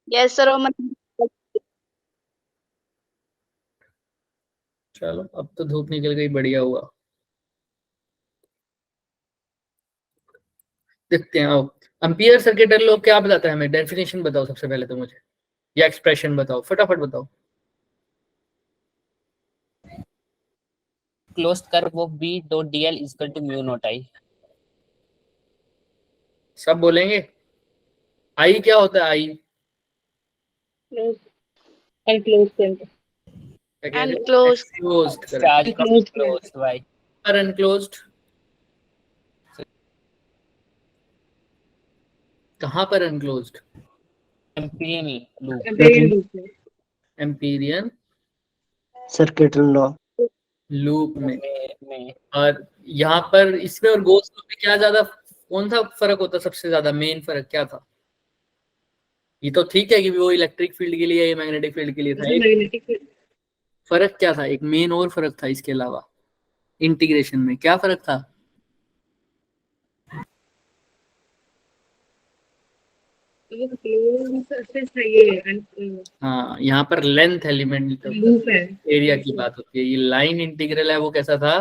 Yes sir, वो मतलब चलो अब तो धूप निकल गई, बढ़िया हुआ। देखते हैं आओ। एम्पियर सर्किट लॉ क्या बताता है हमें? डेफिनेशन बताओ सबसे पहले तो मुझे, या एक्सप्रेशन बताओ, फटाफट बताओ। Closed curve of B dot dl is equal to mu not I. सब बोलेंगे। आई क्या होता है? I enclosed enclose closed, charge correct. Closed by और अनक्लोज्ड कहाँ पर? Enclosed Amperian loop Amperian circuit law loop में। में और यहाँ पर इसमें और गोस लॉ में क्या ज्यादा, कौन सा फर्क होता है सबसे ज्यादा? मेन फर्क क्या था? ये तो ठीक है कि वो इलेक्ट्रिक फील्ड के लिए, ये मैग्नेटिक फील्ड के लिए था। एक फर्क क्या था? एक मेन और फर्क था इसके अलावा इंटीग्रेशन में, क्या फर्क था? हाँ, यहाँ पर लेंथ एलिमेंट एरिया की बात होती है। ये लाइन इंटीग्रल है, वो कैसा था?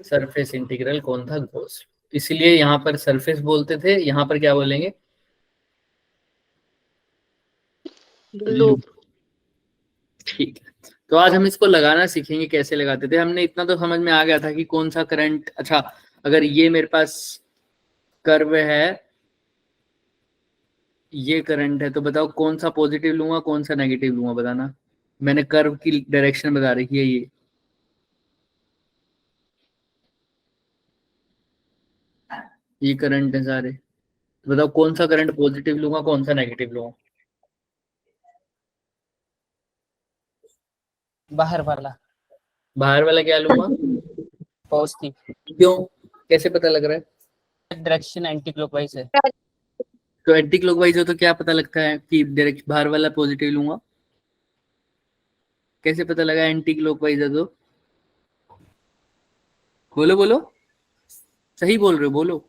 सरफेस इंटीग्रल कौन था? गॉस। इसलिए यहाँ पर सरफेस बोलते थे, यहाँ पर क्या बोलेंगे? लूप। ठीक है, तो आज हम इसको लगाना सीखेंगे। कैसे लगाते थे? हमने इतना तो समझ में आ गया था कि कौन सा करंट। अच्छा, अगर ये मेरे पास कर्व है, ये करंट है, तो बताओ कौन सा पॉजिटिव लूंगा, कौन सा नेगेटिव लूंगा? बताना। मैंने कर्व की डायरेक्शन बता रखी है, ये करंट है सारे। तो बताओ कौन सा करंट पॉजिटिव लूंगा, कौन सा नेगेटिव लूंगा? बाहर वाला बाहर वाला क्या लूंगा? पॉजिटिव। क्यों? कैसे पता लग रहा है? डायरेक्शन एंटी क्लॉकवाइज है। तो एंटी क्लॉकवाइज हो तो क्या पता लगता है कि डायरेक्ट बाहर वाला पॉजिटिव लूंगा? कैसे पता लगा एंटी क्लॉकवाइज है तो? बोलो बोलो, सही बोल रहे हो, बोलो।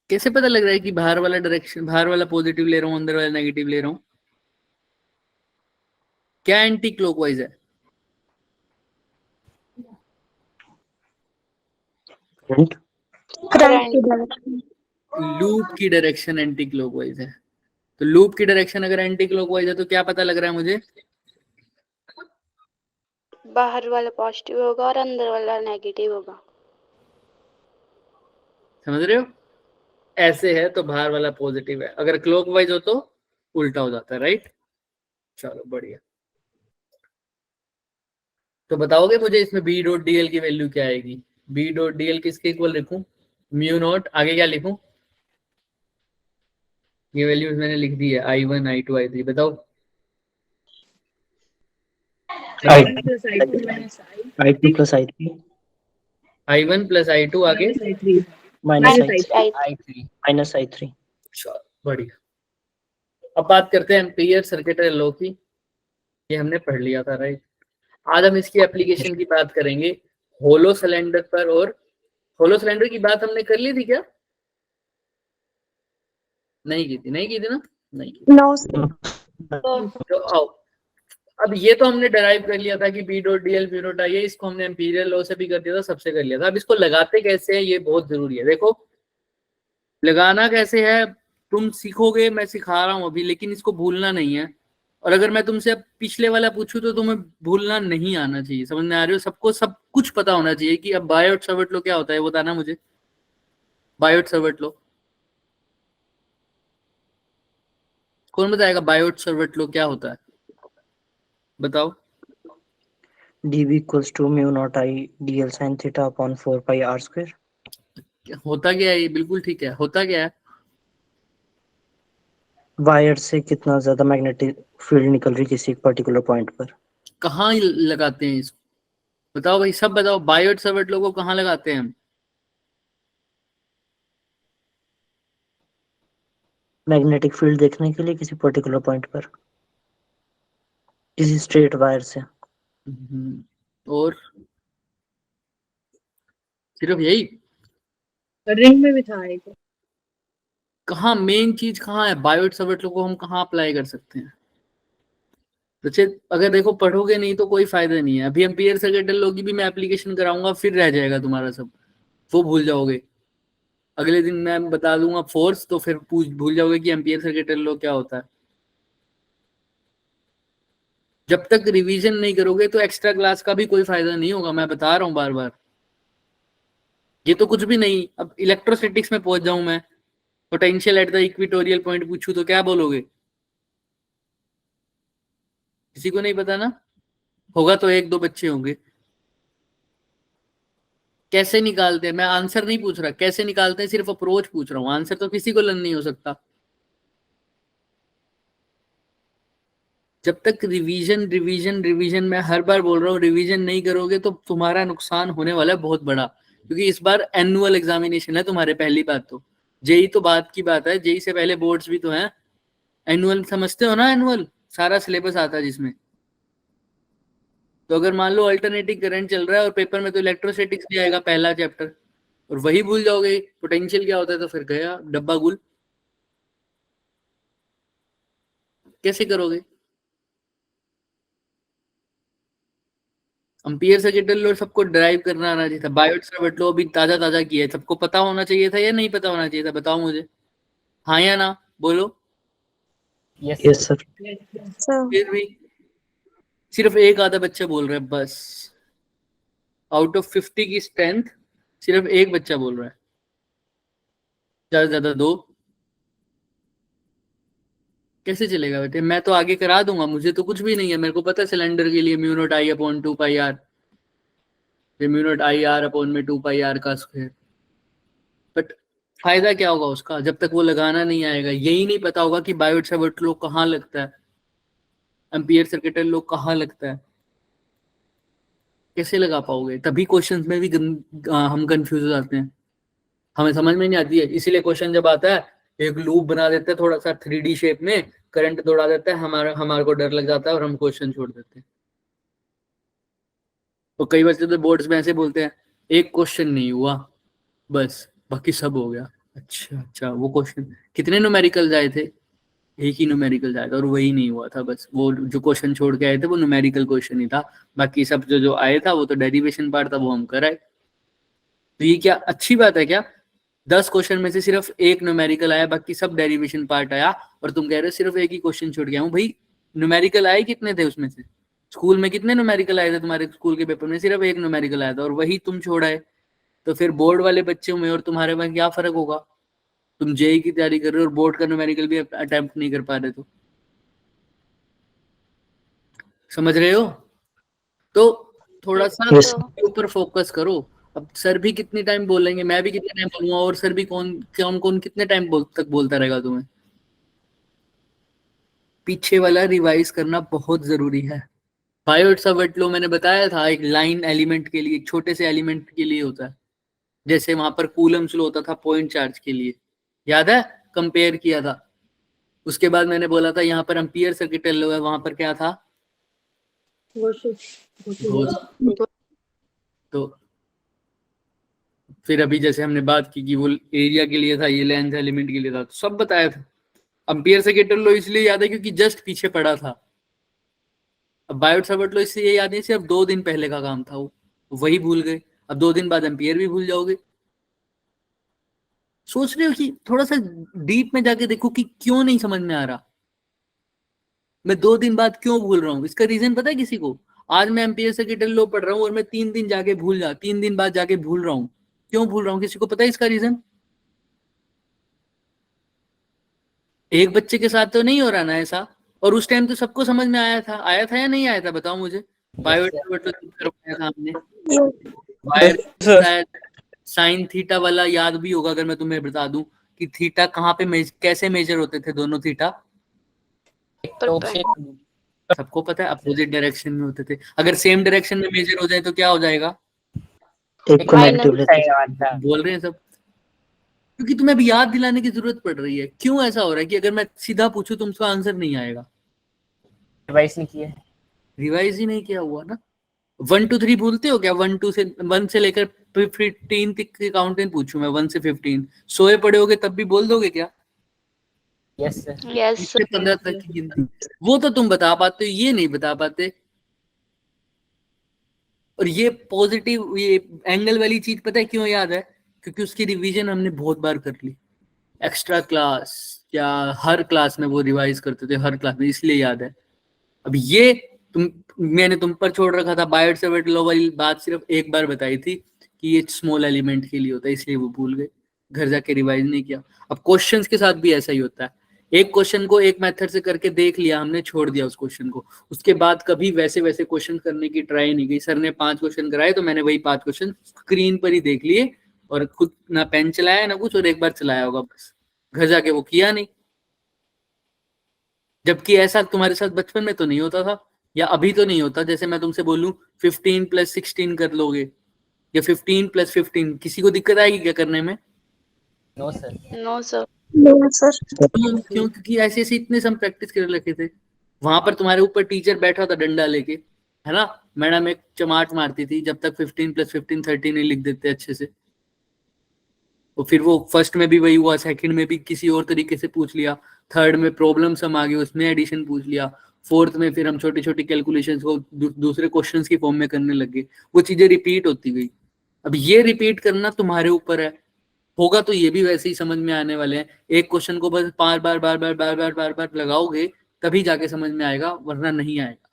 कैसे पता लग रहा है कि बाहर वाला डायरेक्शन, बाहर वाला पॉजिटिव ले रहा हूँ, अंदर वाला नेगेटिव ले रहा हूँ? क्या एंटी क्लॉकवाइज है? लूप की डायरेक्शन एंटी क्लॉकवाइज है। तो लूप की डायरेक्शन अगर एंटी क्लॉकवाइज है तो क्या पता लग रहा है मुझे? बाहर वाला पॉजिटिव होगा और अंदर वाला नेगेटिव होगा। समझ रहे हो? ऐसे है तो बाहर वाला पॉजिटिव है, अगर क्लॉकवाइज हो तो उल्टा हो जाता है, राइट? चलो बढ़िया। तो बताओगे मुझे इसमें बी डॉट डी एल की वैल्यू क्या आएगी? बी डॉट डी एल किसके इक्वल लिखूं? म्यू नॉट, आगे क्या लिखूं? ये वैल्यूज मैंने लिख दी है, I1 I2 I3। बताओ। I2 plus I3 I1 plus I2 आगे minus I3 I3 minus I3। चलो बढ़िया। अब बात करते हैं एम्पियर सर्किट लॉ की। ये हमने पढ़ लिया था, राइट? आज हम इसकी एप्लीकेशन की बात करेंगे होलो सिलेंडर पर। और होलो सिलेंडर की बात हमने कर ली थी क्या? नहीं की थी, नहीं की थी ना? नहीं की थी। तो आओ, अब ये तो हमने डराइव कर लिया था कि B dot D L B dot I है। इसको हमने एम्पीरियल लॉ से भी कर दिया था, सबसे कर लिया था। अब इसको लगाते कैसे है, ये बहुत जरूरी है। देखो लगाना कैसे है तुम सीखोगे, मैं सिखा रहा हूं अभी, लेकिन इसको भूलना नहीं है। और अगर मैं तुमसे अब पिछले वाला पूछूं तो तुम्हें भूलना नहीं आना चाहिए। समझ में आ रही हो? सबको सब कुछ पता होना चाहिए कि अब बायोट सावर्ट लो क्या होता है, बताना मुझे। बायोट सावर्ट लो कौन बताएगा? बायोट सावर्ट लो क्या होता है, बताओ। dV equals to mu naught I dl sin theta upon 4 pi r square। होता क्या है? ये बिल्कुल ठीक है। होता क्या है? वायर से कितना ज्यादा मैग्नेटिक फील्ड निकल रही किसी एक पर्टिकुलर पॉइंट पर। कहाँ लगाते हैं इसको? बताओ भाई, सब बताओ। बायोट सावर्ट लो को कहाँ लगाते हैं हम? मैग्नेटिक फील्ड देखने के लिए किसी पर्टिकुलर पॉइंट पर किसी स्ट्रेट वायर से। और सिर्फ यही? रिंग में भी था एक। कहाँ मेन चीज कहाँ है? बायोट सवर्ट को हम कहाँ अप्लाई कर सकते हैं? तो अगर देखो पढ़ोगे नहीं तो कोई फायदा नहीं है। अभी एम्पियर सर्किटल लॉ की भी मैं एप्लीकेशन कराऊंगा, फिर रह जाएगा तुम्हारा सब, वो भूल जाओगे। अगले दिन मैं बता दूंगा फोर्स, तो फिर भूल जाओगे कि एम्पियर सर्किटल लॉ क्या होता है। जब तक रिवीजन नहीं करोगे तो एक्स्ट्रा क्लास का भी कोई फायदा नहीं होगा, मैं बता रहा हूँ बार बार। ये तो कुछ भी नहीं। अब इलेक्ट्रोस्टैटिक्स में पहुंच जाऊं मैं, potential at the equatorial point पूछूं तो क्या बोलोगे? किसी को नहीं पता ना? होगा तो एक दो बच्चे होंगे। कैसे निकालते हैं? मैं आंसर नहीं पूछ रहा कैसे निकालते हैं, सिर्फ अप्रोच पूछ रहा हूँ। आंसर तो किसी को लर्न नहीं हो सकता। जब तक रिवीजन रिवीजन रिवीजन, मैं हर बार बोल रहा हूँ, रिवीजन नहीं करोगे तो तुम्हारा नुकसान होने वाला है बहुत बड़ा। क्योंकि इस बार एनुअल एग्जामिनेशन है तुम्हारे। पहली बात तो जेई तो बात की बात है, जेई से पहले बोर्ड्स भी तो हैं। एनुअल समझते हो ना? एनुअल सारा सिलेबस आता है जिसमें। तो अगर मान लो अल्टरनेटिंग करंट चल रहा है और पेपर में तो इलेक्ट्रोस्टैटिक्स भी आएगा पहला चैप्टर, और वही भूल जाओगे पोटेंशियल क्या होता है, तो फिर गया डब्बा गुल। कैसे करोगे? एम्पियर सर्किटल लॉ सबको ड्राइव करना आना चाहिए था। बायोट सावर्ट लॉ अभी ताजा ताजा किया है, सबको पता होना चाहिए था या नहीं पता होना चाहिए था? बताओ मुझे, हाँ या ना बोलो। Yes Yes, sir. फिर भी सिर्फ एक आधा बच्चा बोल रहा है बस। आउट ऑफ 50 की स्ट्रेंथ सिर्फ एक बच्चा बोल रहा है, ज्यादा से ज्यादा दो। कैसे चलेगा बेटे? मैं तो आगे करा दूंगा, मुझे तो कुछ भी नहीं है। मेरे को पता है सिलेंडर के लिए mu not I upon 2 pi R, mu not I R upon में 2 पाई आर का स्क्वायर। बट फायदा क्या होगा उसका जब तक वो लगाना नहीं आएगा? यही नहीं पता होगा कि बायोट सावर्ट लॉ कहाँ लगता है, एम्पियर सर्किटल लॉ कहाँ लगता है। कैसे लगा पाओगे? तभी क्वेश्चंस में भी हम कंफ्यूज हो जाते हैं, हमें समझ में नहीं आती है। इसीलिए क्वेश्चन जब आता है एक लूप बना देते हैं थोड़ा सा 3D शेप में, करंट दौड़ा देता है, हमारे को डर लग जाता है और हम क्वेश्चन छोड़ देते हैं। तो कई बच्चे तो बोर्ड्स में ऐसे बोलते हैं एक क्वेश्चन नहीं हुआ बस बाकी सब हो गया। अच्छा अच्छा, वो क्वेश्चन कितने न्यूमेरिकल आए थे? एक ही न्यूमेरिकल आया था और वही नहीं हुआ था बस। वो जो क्वेश्चन छोड़ के आए थे वो न्यूमेरिकल क्वेश्चन ही था, बाकी सब जो जो आया था वो तो डेरिवेशन पार्ट था, वो हम कराए। तो ये क्या अच्छी बात है क्या? 10 क्वेश्चन में से सिर्फ एक न्यूमेरिकल आया, बाकी सब डेरिवेशन पार्ट आया, और तुम कह रहे हो सिर्फ एक ही क्वेश्चन छोड़ गया हूँ। भाई न्यूमेरिकल आए कितने थे उसमें से? स्कूल में कितने न्यूमेरिकल आए थे तुम्हारे स्कूल के पेपर में? सिर्फ एक न्यूमेरिकल आया था और वही तुम छोड़ाए। तो फिर बोर्ड वाले बच्चों में और तुम्हारे में क्या फर्क होगा? तुम जेई की तैयारी कर रहे हो और बोर्ड का न्यूमेरिकल भी अटेम्प्ट नहीं कर पा रहे, तो समझ रहे हो? तो थोड़ा सा Yes. ऊपर फोकस करो। अब सर भी कितने टाइम बोलेंगे, मैं भी कितने टाइम बोलूंगा, और सर भी कौन कौन कौन कितने टाइम तक बोलता रहेगा तुम्हें? पीछे वाला रिवाइज करना बहुत जरूरी है। बायोट सावर्ट लॉ मैंने बताया था एक लाइन एलिमेंट के लिए, एक छोटे से एलिमेंट के लिए होता है। जैसे वहां पर कूलम्स लॉ होता था पॉइंट चार्ज के लिए, याद है? कंपेयर किया था। उसके बाद मैंने बोला था यहाँ पर एम्पियर सर्किटल लॉ है, वहां पर क्या था? तो फिर अभी जैसे हमने बात की कि वो एरिया के लिए था, ये लेंथ एलिमेंट के लिए था, तो सब बताया था। एम्पियर सर्किटल लॉ इसलिए याद है क्योंकि जस्ट पीछे पड़ा था। अब बायोट सावर्ट लॉ इसलिए याद नहीं, सिर्फ 2 दिन पहले का काम था वो, वही भूल गए। अब 2 दिन बाद एम्पियर भी भूल जाओगे। सोच रहे हो कि थोड़ा सा डीप में जाके देखो कि क्यों नहीं समझ में आ रहा, मैं 2 दिन बाद क्यों भूल रहा हूँ? इसका रीजन पता है किसी को? आज मैं एम्पियर सर्किटल लॉ पढ़ रहा हूँ और मैं 3 दिन जाके 3 दिन बाद जाके भूल रहा हूँ। क्यों भूल रहा हूँ? किसी को पता है इसका रीजन? एक बच्चे के साथ तो नहीं हो रहा ना ऐसा? और उस टाइम तो सबको समझ में आया था या नहीं आया था? बताओ मुझे। बायोट करवाया था हमने, वायर साइन थीटा वाला याद भी होगा अगर मैं तुम्हें बता दूं कि थीटा कहाँ पे कैसे मेजर होते थे दोनों थीटा? सबको पता है अपोजिट डायरेक्शन में होते थे। अगर सेम डायरेक्शन में मेजर हो जाए तो क्या हो जाएगा? एक को नेगेटिव लेते हैं। बोल रहे हैं सब, क्योंकि तुम्हें अभी याद दिलाने की जरूरत पड़ रही है। क्यों ऐसा हो रहा है कि अगर मैं सीधा पूछूं तुमको आंसर नहीं आएगा? रिवाइज नहीं किया, रिवाइज ही नहीं किया हुआ ना। 1 to 3 भूलते हो क्या? 1 से लेकर 15 तक के काउंटिंग पूछूं मैं, 1 से 15 सोए पड़े होगे तब भी बोल दोगे क्या? Yes sir. यस इससे 15 तक की गिनती, वो तो तुम बता पाते हो, ये नहीं बता पाते। और ये पॉजिटिव, ये एंगल वाली चीज पता है क्यों याद है? क्योंकि उसकी रिवीजन हमने बहुत बार कर ली, एक्स्ट्रा क्लास या हर क्लास में वो रिवाइज करते थे, हर क्लास में, इसलिए याद है। अब ये मैंने तुम पर छोड़ रखा था, बायोट-सैवर्ट लॉ वाली बात सिर्फ एक बार बताई थी कि ये स्मॉल एलिमेंट के लिए होता है, इसलिए वो भूल गए, घर जाके रिवाइज नहीं किया। अब क्वेश्चंस के साथ भी ऐसा ही होता है, एक क्वेश्चन को एक मेथड से करके देख लिया हमने, छोड़ दिया उस क्वेश्चन को, उसके बाद कभी वैसे वैसे क्वेश्चन करने की ट्राई नहीं की। सर ने 5 क्वेश्चन कराए तो मैंने वही 5 क्वेश्चन स्क्रीन पर ही देख लिए और खुद ना पेन चलाया ना कुछ, और एक बार चलाया होगा बस, घर जाके वो किया नहीं। जबकि ऐसा तुम्हारे साथ बचपन में तो नहीं होता था, या अभी तो नहीं होता। जैसे मैं तुमसे बोलूं 15 + 16 कर लोगे या 15 + 15, किसी को दिक्कत आएगी क्या करने में? No sir. No sir. क्यों? क्योंकि ऐसे ऐसे इतने सम प्रैक्टिस कर रखे थे। वहां पर तुम्हारे ऊपर टीचर बैठा था डंडा लेके, है ना, मैडम एक चमाट मारती थी जब तक 15 + 15 30 नहीं लिख देते अच्छे से। तो फिर वो फर्स्ट में भी वही हुआ, सेकंड में भी किसी और तरीके से पूछ लिया, थर्ड में प्रॉब्लम सम आ गई उसमें एडिशन पूछ लिया, फोर्थ में फिर हम छोटी छोटी कैलकुलेशंस को दूसरे क्वेश्चंस की फॉर्म में करने लग गए, वो चीजें रिपीट होती गई। अब ये रिपीट करना तुम्हारे ऊपर है, होगा तो ये भी वैसे ही समझ में आने वाले हैं। एक क्वेश्चन को बस 5 बार बार बार बार बार बार बार लगाओगे तभी जाके समझ में आएगा, वरना नहीं आएगा।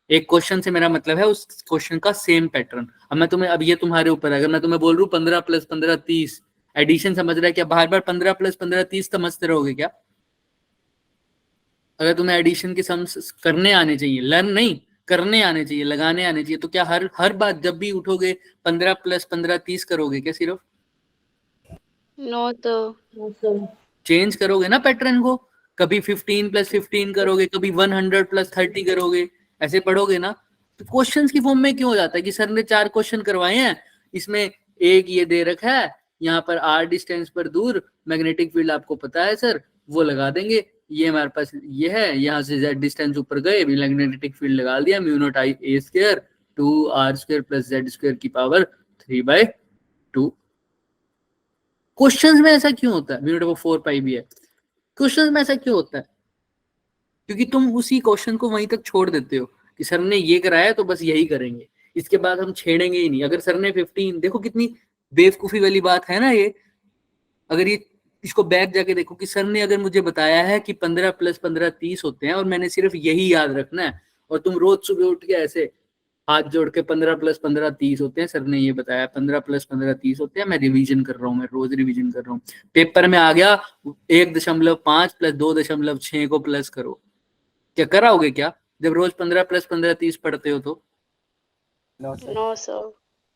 एक क्वेश्चन से मेरा मतलब है उस क्वेश्चन का सेम पैटर्न। अब मैं तुम्हें, अब ये तुम्हारे ऊपर है, अगर मैं तुम्हें बोल रहा हूँ 15 + 15 30 एडिशन, समझ रहा है क्या? बार बार 15 + 15 30 समझते रहोगे क्या? अगर तुम्हें एडिशन के सम्स करने आने चाहिए, लर्न नहीं करने आने चाहिए, लगाने आने चाहिए, तो क्या हर बात जब भी उठोगे 15 + 15 30 करोगे क्या सिर्फ? नो तो चेंज करोगे ना पैटर्न को, कभी 15 + 15 करोगे, कभी 100 + 30 करोगे, ऐसे पढ़ोगे ना। तो क्वेश्चंस की फॉर्म में क्यों हो जाता है कि सर ने 4 क्वेश्चन करवाए हैं, इसमें एक ये दे रखा है, यहाँ पर r डिस्टेंस पर दूर मैग्नेटिक फील्ड आपको पता है सर, वो लगा देंगे, ये हमारे पास ये है, यहाँ से z डिस्टेंस ऊपर गए, मैग्नेटिक फील्ड लगा दिया, μ0I A² 2r² + z² की पावर 3/2। क्वेश्चंस में ऐसा क्यों होता है? म्यू 4 पाई भी है, क्वेश्चंस में ऐसा क्यों होता है? क्योंकि तुम उसी क्वेश्चन को वहीं तक छोड़ देते हो कि सर ने ये कराया तो बस यही करेंगे, इसके बाद हम छेड़ेंगे ही नहीं। अगर सर ने 15, देखो कितनी बेवकूफी वाली बात है ना ये, अगर ये इसको बैक जाके देखो कि सर ने अगर मुझे बताया है कि 15 + 15 30 होते हैं और मैंने सिर्फ यही याद रखना है, और तुम रोज सुबह उठ के ऐसे हाथ जोड़ के 15 + 15 30 होते हैं, सर ने ये बताया 15 + 15 30 होते हैं, मैं रिवीजन कर रहा हूँ, मैं रोज रिवीजन कर रहा हूँ, पेपर में आ गया 1.5 + 2.6 को प्लस करो, क्या कराओगे क्या जब रोज 15 + 15 30 पढ़ते हो? तो नो सर।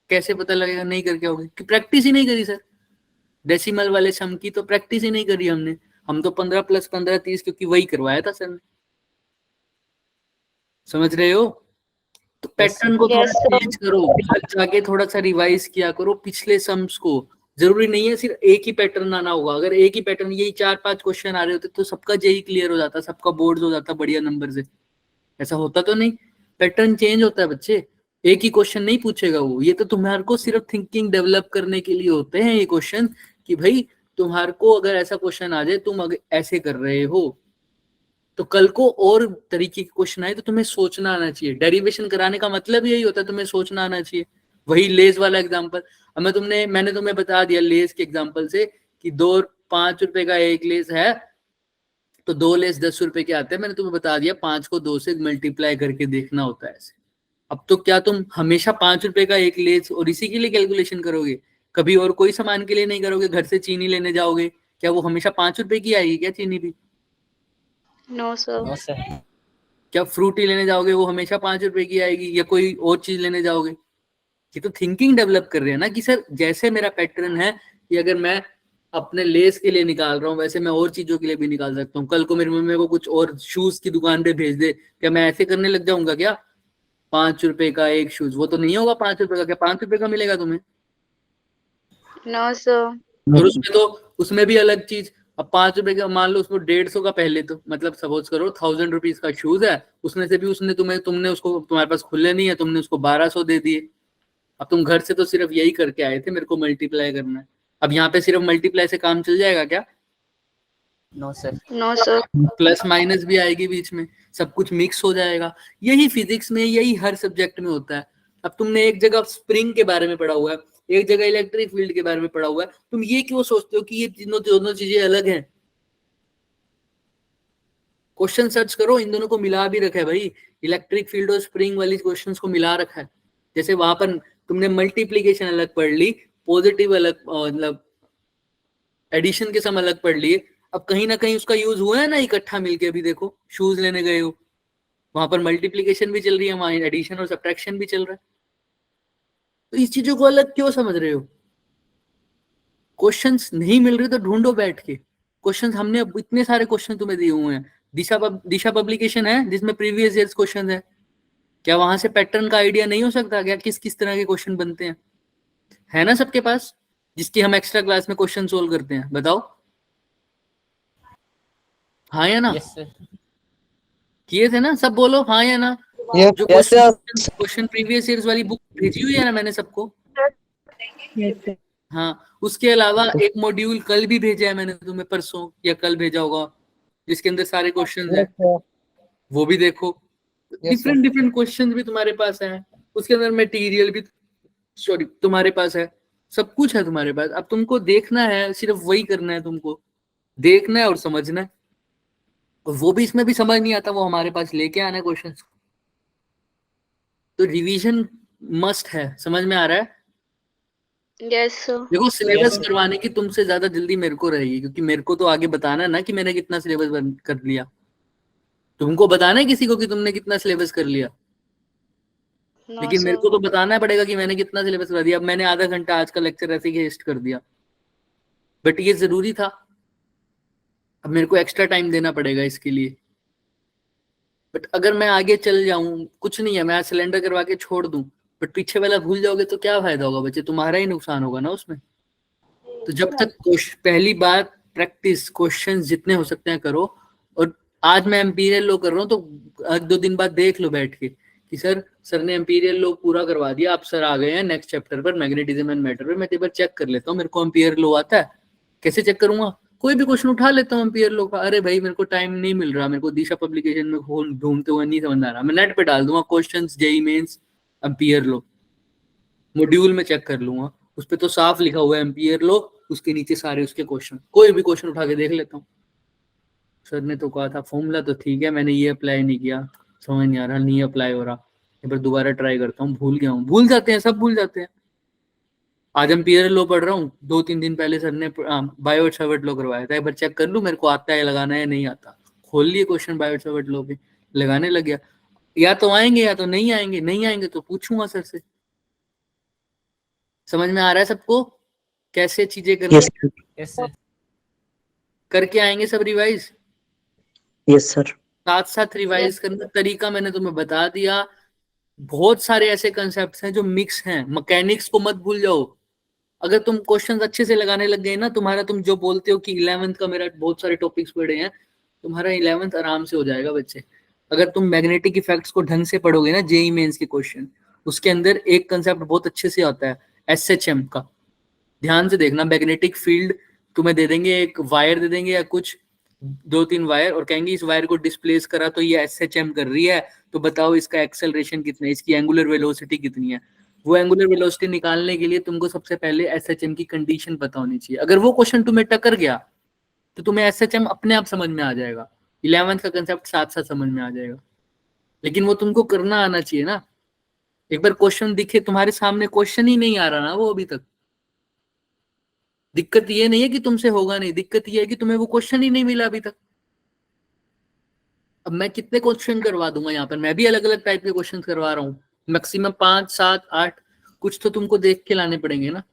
कैसे पता लगेगा? नहीं करके आओगे कि प्रैक्टिस ही नहीं करी सर, डेसिमल वाले सम की तो प्रैक्टिस ही नहीं करी हमने, हम तो 15 + 15 30 क्योंकि वही करवाया था सर ने, समझ रहे हो? तो पैटर्न को थोड़ा चेंज करो, घर जाके थोड़ा सा रिवाइज किया करो पिछले सम्स को। जरूरी नहीं है सिर्फ एक ही पैटर्न आना होगा, अगर एक ही पैटर्न यही 4-5 क्वेश्चन आ रहे होते तो सबका जेई क्लियर हो जाता, सबका बोर्ड हो जाता बढ़िया नंबर से, ऐसा होता तो नहीं। पैटर्न चेंज होता है बच्चे, एक ही क्वेश्चन नहीं पूछेगा वो, ये तो तुम्हारे को सिर्फ थिंकिंग डेवलप करने के लिए होते हैं ये क्वेश्चन, कि भाई तुम्हारे को अगर ऐसा क्वेश्चन आ जाए, तुम अगर ऐसे कर रहे हो तो कल को और तरीके के क्वेश्चन आए तो तुम्हें सोचना आना चाहिए। डेरिवेशन कराने का मतलब यही होता है, तुम्हें सोचना आना चाहिए। वही लेस वाला एग्जांपल, अब मैंने तुम्हें बता दिया लेस के एग्जांपल से कि 5 रुपए का एक लेस है तो 2 लेस 10 रुपए के आते हैं, मैंने तुम्हें बता दिया 5 को 2 से मल्टीप्लाई करके देखना होता है ऐसे। अब तो क्या तुम हमेशा 5 रुपए का एक लेस और इसी के लिए कैलकुलेशन करोगे, कभी और कोई सामान के लिए नहीं करोगे? घर से चीनी लेने जाओगे, क्या वो हमेशा 5 रुपए की आएगी क्या चीनी भी? No sir. क्या फ्रूटी लेने जाओगे वो हमेशा 5 रुपए की आएगी, या कोई और चीज लेने जाओगे? ये तो थिंकिंग डेवलप कर रहे हैं ना कि सर जैसे मेरा पैटर्न है कि अगर मैं अपने लेस के लिए निकाल रहा हूँ वैसे मैं और चीजों के लिए भी निकाल सकता हूँ। कल को मेरी मम्मी को कुछ और शूज की दुकान पे भेज दे, क्या मैं ऐसे करने लग जाऊंगा क्या? 5 रुपए का एक शूज, वो तो नहीं होगा 5 रुपए का, क्या 5 रुपए का मिलेगा तुम्हें? No sir. और उसमें भी अलग चीज, अब 5 रुपए का मान लो उसको 150 का पहले, तो मतलब सपोज करो 1000 रुपीज का शूज है, उसमें से भी उसने तुमने उसको, तुम्हारे पास खुले नहीं है, तुमने उसको 1200 दे दिए। अब तुम घर से तो सिर्फ यही करके आए थे, मेरे को मल्टीप्लाई करना है। अब यहाँ पे सिर्फ मल्टीप्लाई से काम चल जाएगा क्या? No sir. No sir. Plus minus भी आएगी बीच में, सब कुछ मिक्स हो जाएगा। यही फिजिक्स में, यही हर सब्जेक्ट में होता है। अब तुमने एक जगह स्प्रिंग के बारे में पढ़ा हुआ है, एक जगह इलेक्ट्रिक फील्ड के बारे में पढ़ा हुआ है, तुम ये क्यों सोचते हो कि ये दोनों चीजें अलग हैं? क्वेश्चन सर्च करो, इन दोनों को मिला भी रखा है भाई, इलेक्ट्रिक फील्ड और स्प्रिंग वाली क्वेश्चंस को मिला रखा है। जैसे वहां पर तुमने मल्टीप्लीकेशन अलग पढ़ ली, पॉजिटिव अलग, मतलब एडिशन के सम अलग पढ़ लिए, अब कहीं ना कहीं उसका यूज हुआ है ना इकट्ठा मिलके। अभी देखो शूज लेने गए हो, वहां पर मल्टीप्लीकेशन भी चल रही है, वहां एडिशन और सब्ट्रैक्शन भी चल रहा है। तो इस चीजों को अलग क्यों समझ रहे हो? क्वेश्चंस नहीं मिल रहे तो ढूंढो बैठ के क्वेश्चंस। हमने अब इतने सारे क्वेश्चन तुम्हें दिए हुए हैं। दिशा पब्लिकेशन है जिसमें प्रीवियस ईयर्स क्वेश्चन है, क्या वहां से पैटर्न का आइडिया नहीं हो सकता क्या, किस किस तरह के क्वेश्चन बनते हैं? है ना सबके पास, जिसकी हम एक्स्ट्रा क्लास में क्वेश्चन सोल्व करते हैं? बताओ हाँ या ना? Yes sir. किए थे ना सब? बोलो हाँ या ना। Yes, जो yes, sir. Question previous years वाली बुक भेजी हुई है ना मैंने सबको, Yes, sir. हाँ, उसके अलावा एक मॉड्यूल कल भी भेजा है मैंने तुम्हें, परसों या कल भेजा होगा, जिसके अंदर सारे क्वेश्चन है, वो भी देखो। डिफरेंट डिफरेंट क्वेश्चन भी तुम्हारे पास है, उसके अंदर मटेरियल भी तुम्हारे पास है, सब कुछ है तुम्हारे पास। अब तुमको देखना है, सिर्फ वही करना है, तुमको देखना है और समझना है। और वो भी इसमें भी समझ नहीं आता, वो हमारे पास लेके आना है क्वेश्चन। तो रिवीजन मस्ट है, समझ में आ रहा है? Yes sir. देखो सिलेबस करवाने की तुमसे ज्यादा जल्दी मेरे को रहेगी, क्योंकि मेरे को तो आगे बताना है ना कि मैंने कितना सिलेबस कर लिया। तुमको बताना है किसी को कि तुमने कितना सिलेबस कर लिया, नो लेकिन मेरे को सर। तो बताना पड़ेगा कि मैंने कितना सिलेबस कर दिया। अब मैंने आधा घंटा आज का लेक्चर ऐसे ही वेस्ट कर दिया, बट ये जरूरी था। अब मेरे को एक्स्ट्रा टाइम देना पड़ेगा इसके लिए। बट अगर मैं आगे चल जाऊं, कुछ नहीं है, मैं आज सिलेंडर करवा के छोड़ दूं, बट पीछे वाला भूल जाओगे तो क्या फायदा होगा बच्चे? तुम्हारा ही नुकसान होगा ना उसमें। तो जब तक पहली बात प्रैक्टिस, क्वेश्चंस जितने हो सकते हैं करो। और आज मैं एम्पीरियल लॉ कर रहा हूँ, तो 1-2 दिन बाद देख लो बैठ के कि सर ने एम्पीरियल लॉ पूरा करवा दिया, आप सर आ गए हैं नेक्स्ट चैप्टर पर, मैग्नेटिज्म एंड मैटर पर। मैं एक बार चेक कर लेता हूँ, मेरे को एम्पीरियल लॉ आता है। कैसे चेक करूंगा? कोई भी क्वेश्चन उठा लेता हूँ एम्पीरियल लॉ का। अरे भाई मेरे को टाइम नहीं मिल रहा, मेरे को दिशा पब्लिकेशन में ढूंढते हुए नहीं समझ आ रहा, मैं नेट पे डाल दूंगा question JEE mains Amperian law, module में चेक कर लूंगा, उस पे तो साफ लिखा हुआ है एम्पीरियल लॉ, उसके नीचे सारे उसके क्वेश्चन, कोई भी क्वेश्चन उठा के देख लेता हूँ। सर ने तो कहा था फॉर्मूला तो ठीक है, मैंने ये अप्लाई नहीं किया, समझ नहीं आ रहा, नहीं अप्लाई हो रहा, एक बार दोबारा ट्राई करता हूँ, भूल गया हूँ। भूल जाते हैं, सब भूल जाते हैं। आज एम्पीरियल लॉ पढ़ रहा हूँ, 2-3 दिन पहले सर ने बायोट सावर्ट लॉ करवाया था, एक बार चेक कर लूँ मेरे को आता है लगाना है नहीं आता। खोल लिए क्वेश्चन बायोट सावर्ट लॉ पे, लगाने लग गया। या तो आएंगे या तो नहीं आएंगे, नहीं आएंगे तो पूछूंगा सर से। समझ में आ रहा है सबको कैसे चीजें करनी? Yes, sir. Yes sir. करके आएंगे सब रिवाइज। Yes, sir. साथ साथ रिवाइज करने का तरीका मैंने तुम्हें बता दिया। बहुत सारे ऐसे कंसेप्ट्स हैं जो मिक्स हैं, मैकेनिक्स को मत भूल जाओ। अगर तुम क्वेश्चंस अच्छे से लगाने लग गए ना, तुम्हारा, तुम जो बोलते हो कि 11th का मेरा बहुत सारे टॉपिक्स पढ़े हैं, तुम्हारा 11th आराम से हो जाएगा बच्चे। अगर तुम मैग्नेटिक इफेक्ट्स को ढंग से पढ़ोगे ना, जेईई मेंस के क्वेश्चन, उसके अंदर एक कंसेप्ट बहुत अच्छे से आता है एसएचएम का। ध्यान से देखना, मैग्नेटिक फील्ड तुम्हें दे देंगे, एक वायर दे देंगे या कुछ 2-3 वायर, और कहेंगे इस वायर को डिस्प्लेस करा तो ये एसएचएम कर रही है, तो बताओ इसका एक्सेलरेशन कितना है, इसकी एंगुलर वेलोसिटी कितनी है। वो एंगुलर वेलोसिटी निकालने के लिए तुमको सबसे पहले एसएचएम की कंडीशन पता होनी चाहिए। अगर वो क्वेश्चन तुम्हें टकर गया तो तुम्हें एसएचएम अपने आप समझ में आ जाएगा, 11th का कंसेप्ट साथ साथ समझ में आ जाएगा। लेकिन वो तुमको करना आना चाहिए ना। एक बार क्वेश्चन दिखे तुम्हारे सामने, क्वेश्चन ही नहीं आ रहा ना वो अभी तक, दिक्कत ये नहीं है कि तुमसे होगा नहीं, दिक्कत ये है कि तुम्हें वो क्वेश्चन ही नहीं मिला अभी तक। अब मैं कितने क्वेश्चन करवा दूंगा यहाँ पर, मैं भी अलग अलग टाइप के क्वेश्चन करवा रहा हूँ, मैक्सिमम 5, 7, 8, कुछ तो तुमको देख के लाने पड़ेंगे ना।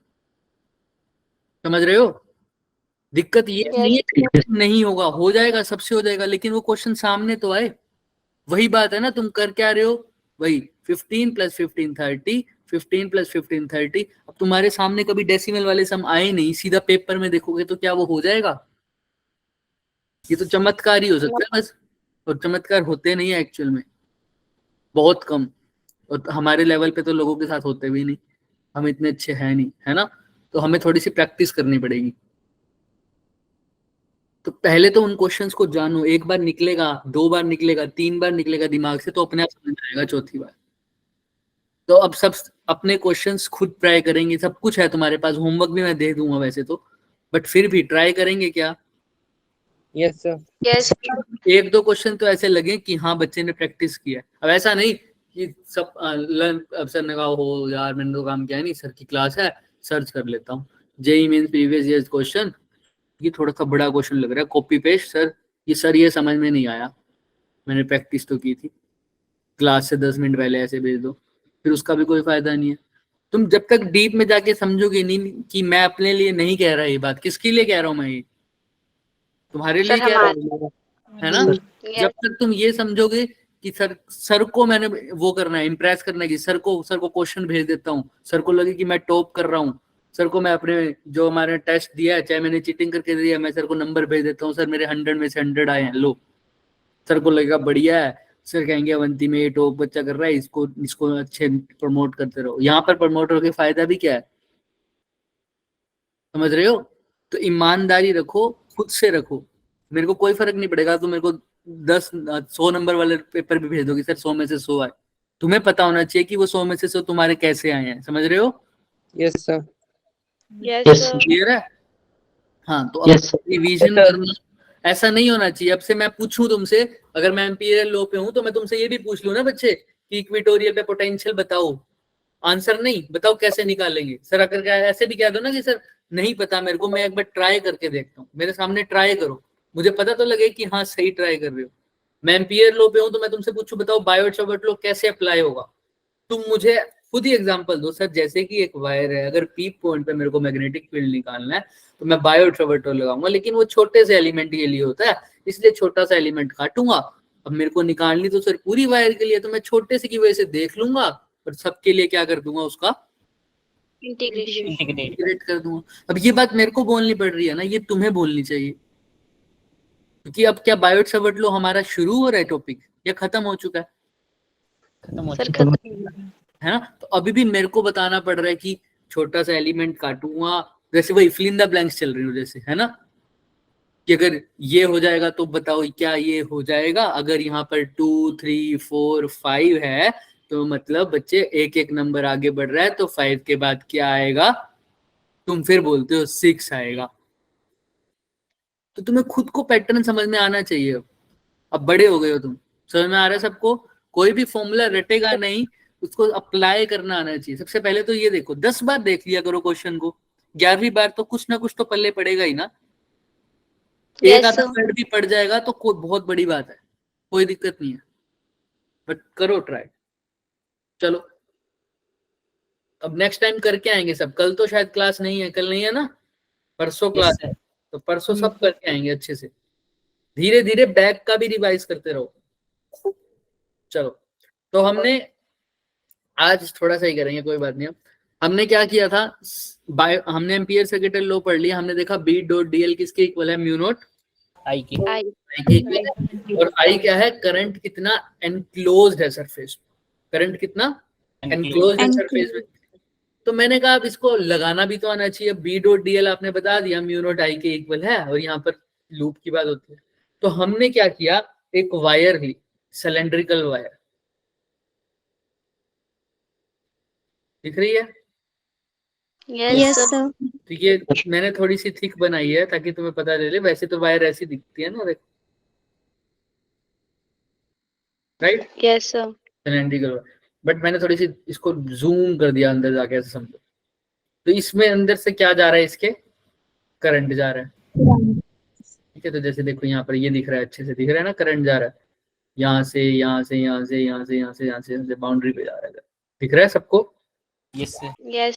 समझ रहे हो? दिक्कत ये नहीं है कि नहीं होगा, हो जाएगा, सबसे हो जाएगा, लेकिन वो क्वेश्चन सामने तो आए। वही बात है ना, तुम कर क्या रहे हो, वही 15 + 15 30, 15 + 15 30। अब तुम्हारे सामने कभी डेसिमल वाले सम आए नहीं, सीधा पेपर में देखोगे तो क्या वो हो जाएगा? ये तो चमत्कार ही हो सकता है बस, और चमत्कार होते नहीं है एक्चुअल में, बहुत कम, और हमारे लेवल पे तो लोगों के साथ होते भी नहीं, हम इतने अच्छे हैं नहीं, है ना। तो हमें थोड़ी सी प्रैक्टिस करनी पड़ेगी। तो पहले तो उन क्वेश्चंस को जानो, एक बार निकलेगा, 2 बार निकलेगा, 3 बार निकलेगा दिमाग से, तो अपने आप समझ में आएगा चौथी बार। तो अब सब अपने क्वेश्चंस खुद ट्राई करेंगे, सब कुछ है तुम्हारे पास, होमवर्क भी मैं दे दूंगा वैसे तो, बट फिर भी ट्राई करेंगे क्या? Yes sir. यस 1-2 क्वेश्चन तो ऐसे लगे कि हाँ बच्चे ने प्रैक्टिस किया। अब ऐसा नहीं कि सब अब सर ने कहा हो यार मैंने तो काम किया नहीं, सर की क्लास है सर्च कर लेता हूँ, JEE mains previous year question, ये थोड़ा सा बड़ा क्वेश्चन लग रहा है, कॉपी पेस्ट सर, ये समझ में नहीं आया, मैंने प्रैक्टिस तो की थी, क्लास से 10 मिनट पहले ऐसे भेज दो, फिर उसका भी कोई फायदा नहीं है। तुम जब तक डीप में जाके समझोगे नहीं कि मैं अपने लिए नहीं कह रहा ये बात, किसके लिए कह रहा हूँ मैं, ये तुम्हारे लिए कह रहा हूँ, है ना। जब तक तुम ये समझोगे कि सर को मैंने वो करना है, इम्प्रेस करना है, कि सर को क्वेश्चन भेज देता हूँ, सर को लगे कि मैं टॉप कर रहा हूँ, सर को मैं अपने जो हमारे टेस्ट दिया है, चाहे मैंने चीटिंग करके दिया, मैं सर को नंबर भेज देता हूँ, सर मेरे 100 में से 100 आए हैं, लो, सर को लगेगा बढ़िया है, सर कहेंगे अवंती में ये टॉप बच्चा कर रहा है, इसको अच्छे प्रमोट करते रहो। यहाँ पर प्रमोटर के फायदा भी क्या है, समझ रहे हो। तो ईमानदारी रखो, खुद से रखो, मेरे को कोई फर्क नहीं पड़ेगा, तो मेरे को 100 नंबर वाले पेपर भी भेज दोगे, सर 100 में से 100 आए, तुम्हें पता होना चाहिए कि वो 100 में से 100 तुम्हारे कैसे आए हैं, समझ रहे हो। Yes sir. यस क्लियर है। हाँ तो अब रिवीजन करना ऐसा नहीं होना चाहिए। अब से मैं पूछूं तुमसे, अगर मैं एम्पीरियल लॉ पे हूं तो मैं तुमसे ये भी पूछ लूं ना बच्चे कि इक्वेटोरियल पे पोटेंशियल बताओ, आंसर नहीं बताओ कैसे निकालेंगे, सर अगर ऐसे भी कह दो ना कि सर नहीं पता मेरे को, मैं एक बार ट्राई करके देखता हूँ, मेरे सामने ट्राई करो, मुझे पता तो लगे कि हाँ सही ट्राई कर रहे हो। मैं एम्पीरियल लॉ पे हूं तो मैं तुमसे पूछूं बताओ बायोट-सावर्ट लॉ कैसे अप्लाई होगा, तुम मुझे खुद ही एग्जांपल दो, सर जैसे कि एक वायर है, अगर पी पॉइंट पे मेरे को मैग्नेटिक फील्ड निकालना है तो मैं बायोट-सावर्ट लॉ लगाऊंगा, लेकिन वो छोटे से एलिमेंट के लिए होता है, इसलिए छोटा सा एलिमेंट काटूंगा। अब मेरे को निकालनी तो सर पूरी वायर के लिए, तो मैं छोटे से की वजह से देख लूंगा और सबके लिए क्या कर दूंगा, उसका इंटीग्रेट कर दूंगा। अब ये बात मेरे को बोलनी पड़ रही है ना, ये तुम्हें बोलनी चाहिए, क्योंकि अब क्या बायोट-सावर्ट लॉ हमारा शुरू हो रहा है टॉपिक या खत्म हो चुका है, है ना। तो अभी भी मेरे को बताना पड़ रहा है कि छोटा सा एलिमेंट काटूंगा, जैसे वही फिल इन द ब्लैंक्स चल रही हो जैसे, है ना, कि अगर ये हो जाएगा तो बताओ क्या ये हो जाएगा, अगर यहाँ पर 2 3 4 5 है तो मतलब बच्चे एक एक नंबर आगे बढ़ रहा है, तो 5 के बाद क्या आएगा, तुम फिर बोलते हो 6 आएगा। तो तुम्हें खुद को पैटर्न समझ में आना चाहिए। अब बड़े हो गए हो तुम, समझ में आ रहा है सबको, कोई भी फॉर्मूला रटेगा नहीं, उसको अप्लाई करना आना चाहिए। सबसे पहले तो ये देखो, 10 बार देख लिया करो क्वेश्चन को, 11वीं बार तो कुछ ना कुछ तो पल्ले पड़ेगा ही ना, एक आधा वर्ड भी पड़ जाएगा तो कोई बहुत बड़ी बात है, कोई दिक्कत नहीं है, बट करो ट्राई। चलो अब नेक्स्ट टाइम करके आएंगे सब, कल तो शायद क्लास नहीं है, कल नहीं है ना, परसों क्लास है, तो परसों सब करके आएंगे अच्छे से, धीरे धीरे बैक का भी रिवाइज करते रहो। चलो तो हमने आज थोड़ा सा ही करेंगे, कोई बात नहीं। हमने क्या किया था, हमने एम्पियर सर्किटल लॉ पढ़ लिया, हमने देखा बी डॉट डीएल किसके इक्वल है, म्यू नॉट आई की। और आई क्या है, करंट कितना एनक्लोज्ड है सरफेस, करंट कितना एनक्लोज्ड है सरफेस में। तो मैंने कहा अब इसको लगाना भी तो आना चाहिए, बी डॉट डीएल आपने बता दिया म्यू नॉट आई के इक्वल है, और यहाँ पर लूप की बात होती है। तो हमने क्या किया, एक वायर ली, सिलेंड्रिकल वायर, दिख रही है, यस सर तो ये मैंने थोड़ी सी थिक बनाई है ताकि तुम्हें पता चले, वैसे तो वायर ऐसी दिखती है ना, देख, right, yes sir cylindrical wire, but मैंने थोड़ी सी इसको जूम कर दिया अंदर जाके, ऐसे समझो। तो इसमें अंदर से क्या जा रहा है, इसके करंट जा रहा है, ठीक है। तो जैसे देखो यहाँ पर ये दिख रहा है, अच्छे से दिख रहा है ना, करंट जा रहा है यहाँ से यहाँ से यहाँ से यहाँ से यहाँ से यहाँ से बाउंड्री पे जा रहा है, दिख रहा है सबको, यस सर। यस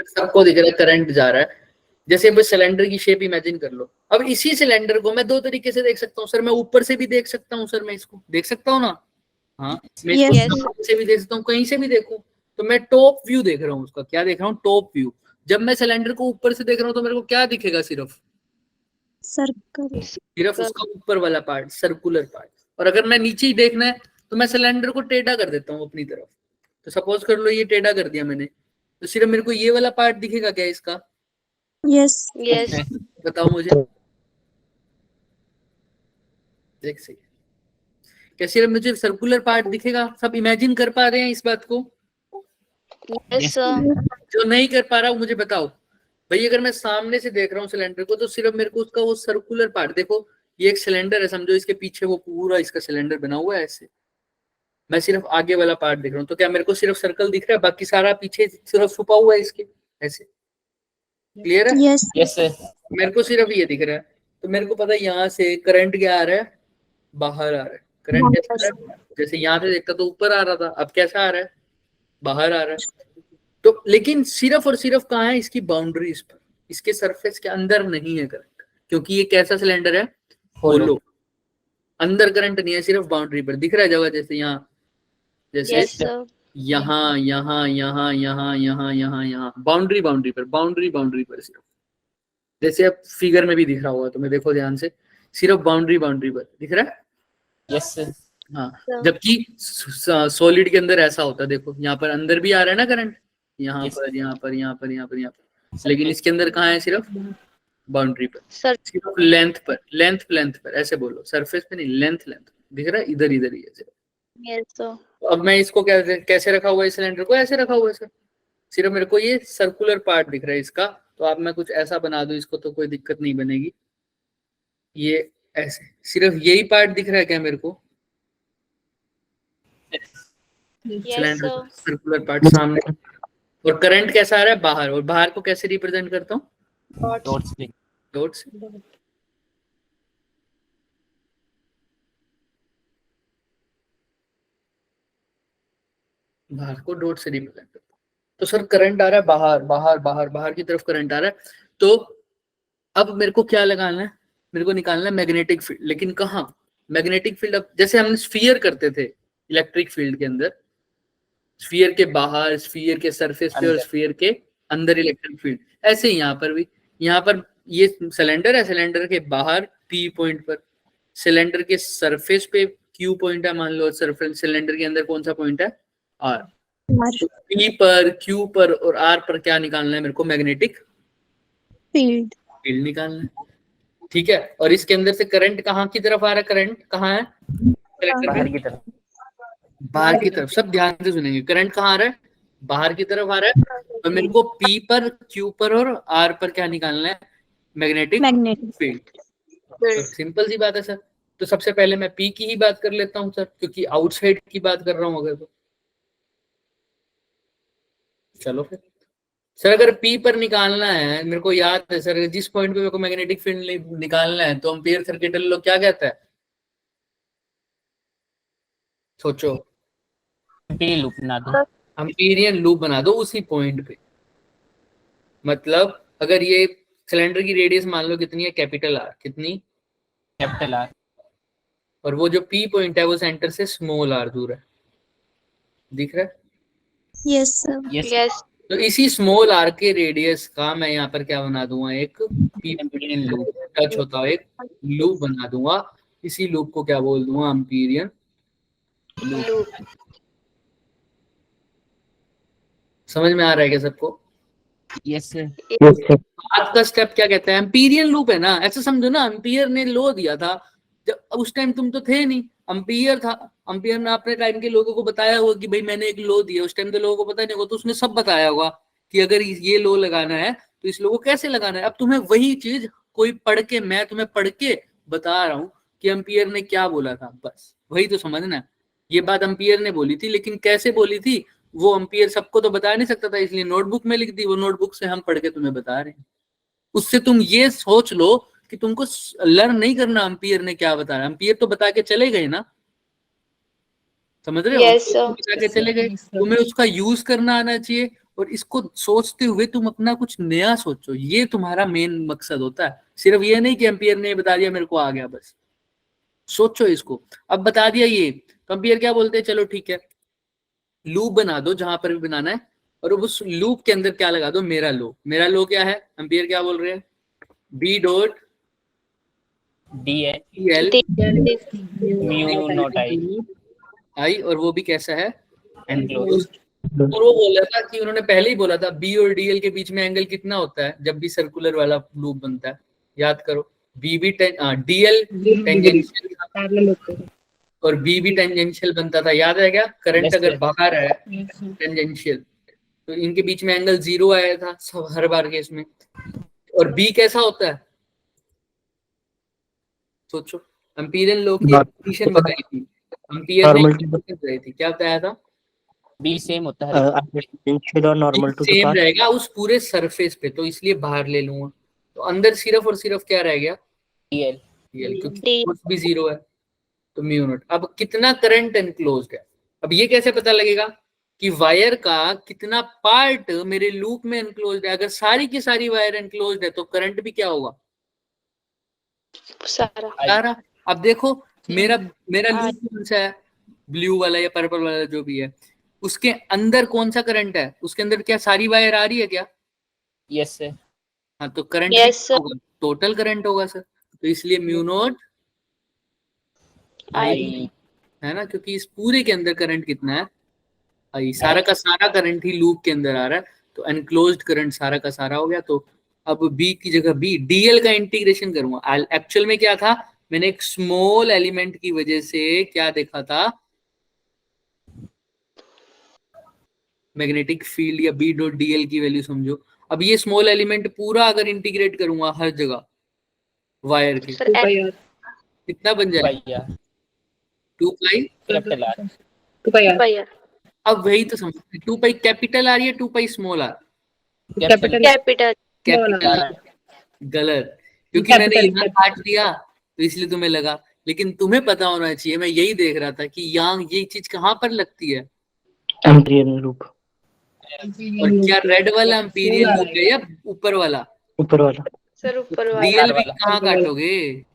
सबको दिख रहा है करंट जा रहा है। जैसे बस सिलेंडर की शेप इमेजिन कर लो, अब इसी सिलेंडर को मैं 2 तरीके से देख सकता हूँ, सर मैं ऊपर से भी देख सकता हूँ, सर मैं इसको देख सकता हूँ ना, हाँ मैं इसको से भी देख सकता हूँ, कहीं से भी देखूं, तो मैं टॉप व्यू देख रहा हूँ उसका, क्या देख रहा हूँ, टॉप व्यू। जब मैं सिलेंडर को ऊपर से देख रहा हूँ तो मेरे को क्या दिखेगा, सिर्फ सर्कल। सिर्फ उसका ऊपर वाला पार्ट, सर्कुलर पार्ट। और अगर मैं नीचे ही देखना है तो मैं सिलेंडर को टेढ़ा कर देता हूँ अपनी तरफ। तो सपोज कर लो ये टेढ़ा कर दिया मैंने, तो सिर्फ मेरे को ये वाला पार्ट दिखेगा क्या इसका? यस। यस। बताओ मुझे। देख सही, क्या सिर्फ मुझे सर्कुलर पार्ट दिखेगा? सब इमेजिन कर पा रहे हैं इस बात को? Yes sir. जो नहीं कर पा रहा हूँ मुझे बताओ भाई। अगर मैं सामने से देख रहा हूँ सिलेंडर को तो सिर्फ मेरे को उसका वो सर्कुलर पार्ट, देखो ये एक सिलेंडर है समझो, इसके पीछे वो पूरा इसका सिलेंडर बना हुआ है ऐसे, मैं सिर्फ आगे वाला पार्ट देख रहा हूँ, तो क्या मेरे को सिर्फ सर्कल दिख रहा है, बाकी सारा पीछे सिर्फ छुपा हुआ है इसके ऐसे? क्लियर है? यस। Yes sir. मेरे को सिर्फ ये दिख रहा है, तो मेरे को पता है यहाँ से करंट क्या आ रहा है, बाहर आ रहा है। करंट कैसा आ रहा है? जैसे यहाँ से देखता तो ऊपर आ रहा था, अब कैसा आ रहा है? बाहर आ रहा है। तो लेकिन सिर्फ और सिर्फ कहाँ है? इसकी बाउंड्रीज पर, इसके सरफेस के अंदर नहीं है करंट, क्योंकि ये कैसा सिलेंडर है? होलो। अंदर करंट नहीं है, सिर्फ बाउंड्री पर दिख रहा है जगह, जैसे यहाँ, जैसे यस सर। यहाँ यहाँ यहाँ यहाँ यहाँ यहाँ यहाँ बाउंड्री पर, बाउंड्री पर सिर्फ, जैसे अब फिगर में भी दिख रहा होगा तुम्हें, देखो ध्यान से, सिर्फ बाउंड्री पर दिख रहा है। Yes sir. हाँ, जबकि सॉलिड के अंदर ऐसा होता है, देखो यहाँ पर अंदर भी आ रहा है ना करंट, यहाँ Yes. पर यहाँ पर यहाँ पर यहाँ पर यहाँ पर, लेकिन इसके अंदर कहाँ है? सिर्फ बाउंड्री पर, सर। सिर्फ लेंथ पर, लेंथ पर ऐसे बोलो, सरफेस पे नहीं, लेंथ दिख रहा है, इधर ही ऐसे। Yes sir. तो अब मैं इसको कैसे रखा हुआ है? सिलेंडर को ऐसे रखा हुआ है सर, सिर्फ मेरे को ये सर्कुलर पार्ट दिख रहा है इसका। तो अब मैं कुछ ऐसा बना दूं इसको तो कोई दिक्कत नहीं बनेगी। ये ऐसे सिर्फ यही पार्ट दिख रहा है क्या मेरे को? Yes cylinder sir. Circular part सामने, और करंट कैसा आ रहा है? बाहर। और बाहर को कैसे रिप्रेजेंट करता हूँ? डॉट से। बाहर को डॉट से रिप्रेजेंट करता हूँ। तो सर करंट आ रहा है बाहर की तरफ करंट आ रहा है। तो अब मेरे को क्या लगाना है? मेरे को निकालना है मैग्नेटिक फील्ड। लेकिन कहाँ मैग्नेटिक फील्ड? अब जैसे हमने स्फीयर करते थे इलेक्ट्रिक फील्ड के अंदर, स्फीयर के बाहर, स्फीयर के सरफेस पे और स्फीयर के अंदर इलेक्ट्रिक फील्ड, ऐसे ही यहाँ पर भी। यहाँ पर ये सिलेंडर है, सिलेंडर के बाहर P पॉइंट पर, सिलेंडर के सरफेस पे Q पॉइंट है मान लो, सरफेस सिलेंडर के अंदर कौन सा पॉइंट है? R। तो P पर, Q पर और R पर क्या निकालना है मेरे को? मैग्नेटिक फील्ड निकालना है। ठीक है, और इसके अंदर से करंट कहाँ की तरफ आ रहा है? करंट कहाँ है? बाहर की तरफ। बाहर की तरफ। सब ध्यान से सुनेंगे, करंट कहाँ आ रहा है? बाहर की तरफ आ रहा है। और मेरे को P पर, Q पर और R पर क्या निकालना है? Magnetic field. तो सिंपल सी बात है सर। तो सबसे पहले मैं P की ही बात कर लेता हूँ सर, क्योंकि आउटसाइड की बात कर रहा हूँ अगर तो। चलो फिर सर, अगर P पर निकालना है, मेरे को याद है सर, जिस पॉइंट पे मेरे को मैग्नेटिक फील्ड निकालना है, तो एम्पियर सर्किट लॉ क्या कहता है? सोचो। एम्पीरियन लूप बना दो उसी पॉइंट पे। मतलब अगर ये सिलेंडर की रेडियस मान लो कितनी है? Capital R। कितनी? Capital R। और वो जो P पॉइंट है वो सेंटर से स्मॉल r दूर है, दिख रहा है? Yes sir. यस। तो इसी स्मॉल r के रेडियस का मैं यहाँ पर क्या बना दूंगा? एक P लूप, टच होता है एक लूप बना दूंगा। इसी लूप को क्या बोल दूंगा? Amperian loop. समझ में आ रहा है क्या सबको? Yes sir. आज का स्टेप क्या कहता है? एम्पीरियन लूप है ना, ऐसा समझो ना, एम्पियर ने लॉ दिया था जब उस टाइम तुम तो थे नहीं, एम्पियर था। एम्पियर ने अपने टाइम के लोगों को बताया होगा कि भाई मैंने एक लॉ दिया। उस टाइम तो लोगों को पता नहीं होगा, तो उसने सब बताया होगा कि अगर ये लॉ लगाना है तो इस लॉ को कैसे लगाना है। अब तुम्हें वही चीज कोई पढ़ के, मैं तुम्हें पढ़ के बता रहा हूँ कि एम्पियर ने क्या बोला था, बस वही तो समझना है। ये बात एम्पियर ने बोली थी, लेकिन कैसे बोली थी वो एम्पियर सबको तो बता नहीं सकता था, इसलिए नोटबुक में लिख दी। वो नोटबुक से हम पढ़ के तुम्हें बता रहे हैं। उससे तुम ये सोच लो कि तुमको लर्न नहीं करना एम्पियर ने क्या बताया। एम्पियर तो बता के चले गए ना, समझ रहे हो? Yes, sir. बता के चले गए, तुम्हें उसका यूज करना आना चाहिए। और इसको सोचते हुए तुम अपना कुछ नया सोचो, ये तुम्हारा मेन मकसद होता है। सिर्फ ये नहीं कि एम्पियर ने बता दिया मेरे को आ गया, बस सोचो इसको। अब बता दिया ये, तो एम्पियर क्या बोलते हैं? चलो ठीक है, लूप बना दो जहां पर भी बनाना है, और उस लूप के अंदर क्या लगा दो? मेरा लो। मेरा लो क्या है? एम्पियर क्या बोल रहे हैं? बी डॉट डी है DL म्यू नॉट आई आई, और वो भी कैसा है? एनक्लोज। और वो बोला था कि उन्होंने पहले ही बोला था बी और डीएल के बीच में एंगल कितना होता है जब भी सर्कुलर वाला लूप बनता है, याद करो। बी भी डीएल टेंजेंशियल और बी भी टेंजेंशियल बनता था, याद है क्या? करंट अगर बाहर है टेंजेंशियल तो इनके बीच में एंगल 0 आया था हर बार केस में। और बी कैसा होता है? सोचो, एम्पिरियल लॉ की कंडीशन बताई थी, एम्पियर ने बताई थी, क्या बताया था? बी सेम होता है टेंजेंशियल और normal to the same path रहेगा उस पूरे सरफेस पे, तो इसलिए बाहर ले लूंगा। तो अंदर सिर्फ और सिर्फ क्या रह गया? डीएल डीएल, क्योंकि फोर्स भी 0 है तो म्यू नॉट। अब कितना करंट एनक्लोज्ड है? अब ये कैसे पता लगेगा कि वायर का कितना पार्ट मेरे लूप में एनक्लोज्ड है? अगर सारी की सारी वायर एनक्लोज्ड है तो करंट भी क्या होगा? सारा। अब देखो मेरा लूप कौन सा है, ब्लू वाला या पर्पल वाला जो भी है, उसके अंदर कौन सा करंट है? उसके अंदर क्या सारी वायर आ रही है क्या? Yes sir. हाँ, तो करंट होगा, टोटल करंट होगा सर, तो इसलिए म्यू नॉट आई है ना, क्योंकि इस पूरे के अंदर करंट कितना है? आई। सारा का सारा करंट ही लूप के अंदर आ रहा है, तो एनक्लोज्ड करंट सारा का सारा हो गया। तो अब बी की जगह बी डीएल का इंटीग्रेशन करूंगा। एक्चुअल में क्या था, मैंने एक स्मॉल एलिमेंट की वजह से क्या देखा था, मैग्नेटिक फील्ड या बी डॉट डीएल की वैल्यू समझो। अब ये स्मॉल एलिमेंट पूरा अगर इंटीग्रेट करूंगा हर जगह वायर के, कितना बन जाएगा? 2 पाई कैपिटल आर। अब वही तो समझ, 2 पाई कैपिटल आर या 2 पाई स्मॉल आर? कैपिटल गलत, क्योंकि मैंने यहाँ काट दिया तो इसलिए तुम्हें लगा, लेकिन तुम्हें पता होना चाहिए, मैं यही देख रहा था कि यहाँ ये चीज कहाँ पर लगती है? Imperial loop. और क्या रेड वाला एम्पिरियल लूप है या ऊपर वाला? ऊपर वाला सर, ऊपर वाला। डीएल भी कहाँ काटोगे?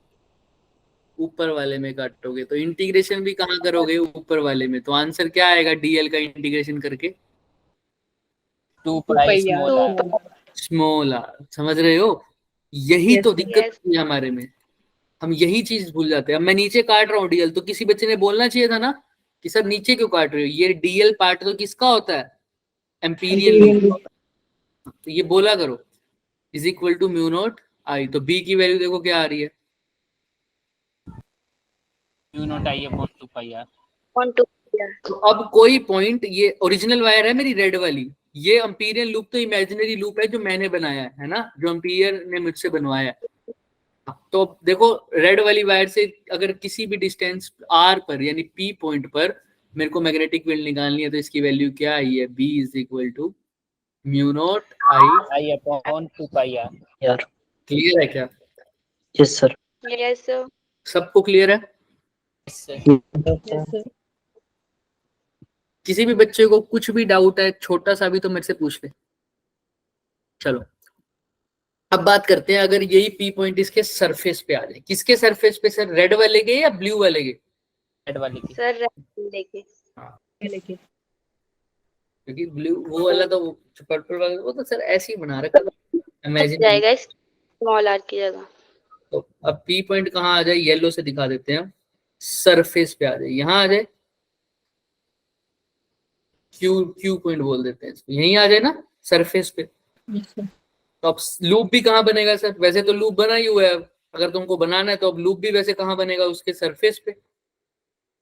ऊपर वाले में काटोगे। तो इंटीग्रेशन भी कहाँ करोगे? ऊपर वाले में। तो आंसर क्या आएगा डीएल का इंटीग्रेशन करके? 2 पाई स्मॉल आर। समझ रहे हो? यही तो दिक्कत है हमारे में, हम यही चीज भूल जाते हैं। अब मैं नीचे काट रहा हूँ डीएल, तो किसी बच्चे ने बोलना चाहिए था ना कि सर नीचे क्यों काट रहे हो, ये डीएल पार्ट तो किसका होता है? एम्पीरियल। तो ये बोला करो, is equal to mu not I. तो बी की वैल्यू देखो क्या आ रही है, mu not I upon 2 pi R. तो अब कोई पॉइंट, ये ओरिजिनल वायर है मेरी रेड वाली, ये एम्पीरियल लूप तो इमेजिनरी लूप है जो मैंने बनाया है ना, जो एम्पीरियर ने मुझसे बनवाया है। तो देखो रेड वाली वायर से अगर किसी भी डिस्टेंस आर पर यानी पी पॉइंट पर मेरे को मैग्नेटिक फील्ड निकालनी है, तो इसकी वैल्यू क्या आई है? B is equal to mu not I upon 2 pi r. यार क्लियर है क्या? Yes sir. Yes sir. सबको क्लियर है? किसी भी बच्चे को कुछ भी डाउट है छोटा सा भी तो मेरे से पूछ ले। चलो अब बात करते हैं, अगर यही पी पॉइंट इसके सरफेस पे आ जाए, किसके सरफेस पे सर? रेड वाले के या ब्लू वाले के? रेड वाले की सर, रेड लेके। क्योंकि ब्लू वो वाला तो पर्पल वाला वो तो सर ऐसे ही बना रखा था, इमेजिन जाएगा स्मॉल आर की जगह। तो अब पी पॉइंट कहाँ आ जाए? येलो से दिखा देते हैं, सरफेस पे आ जाए, यहाँ आ जाए, क्यू पॉइंट बोल देते हैं इसको, यहीं आ जाए ना सरफेस पे। तो अब लूप भी कहाँ बनेगा सर? वैसे तो लूप बना ही हुआ है, अगर तुमको बनाना है तो अब लूप भी वैसे कहाँ बनेगा? उसके सरफेस पे।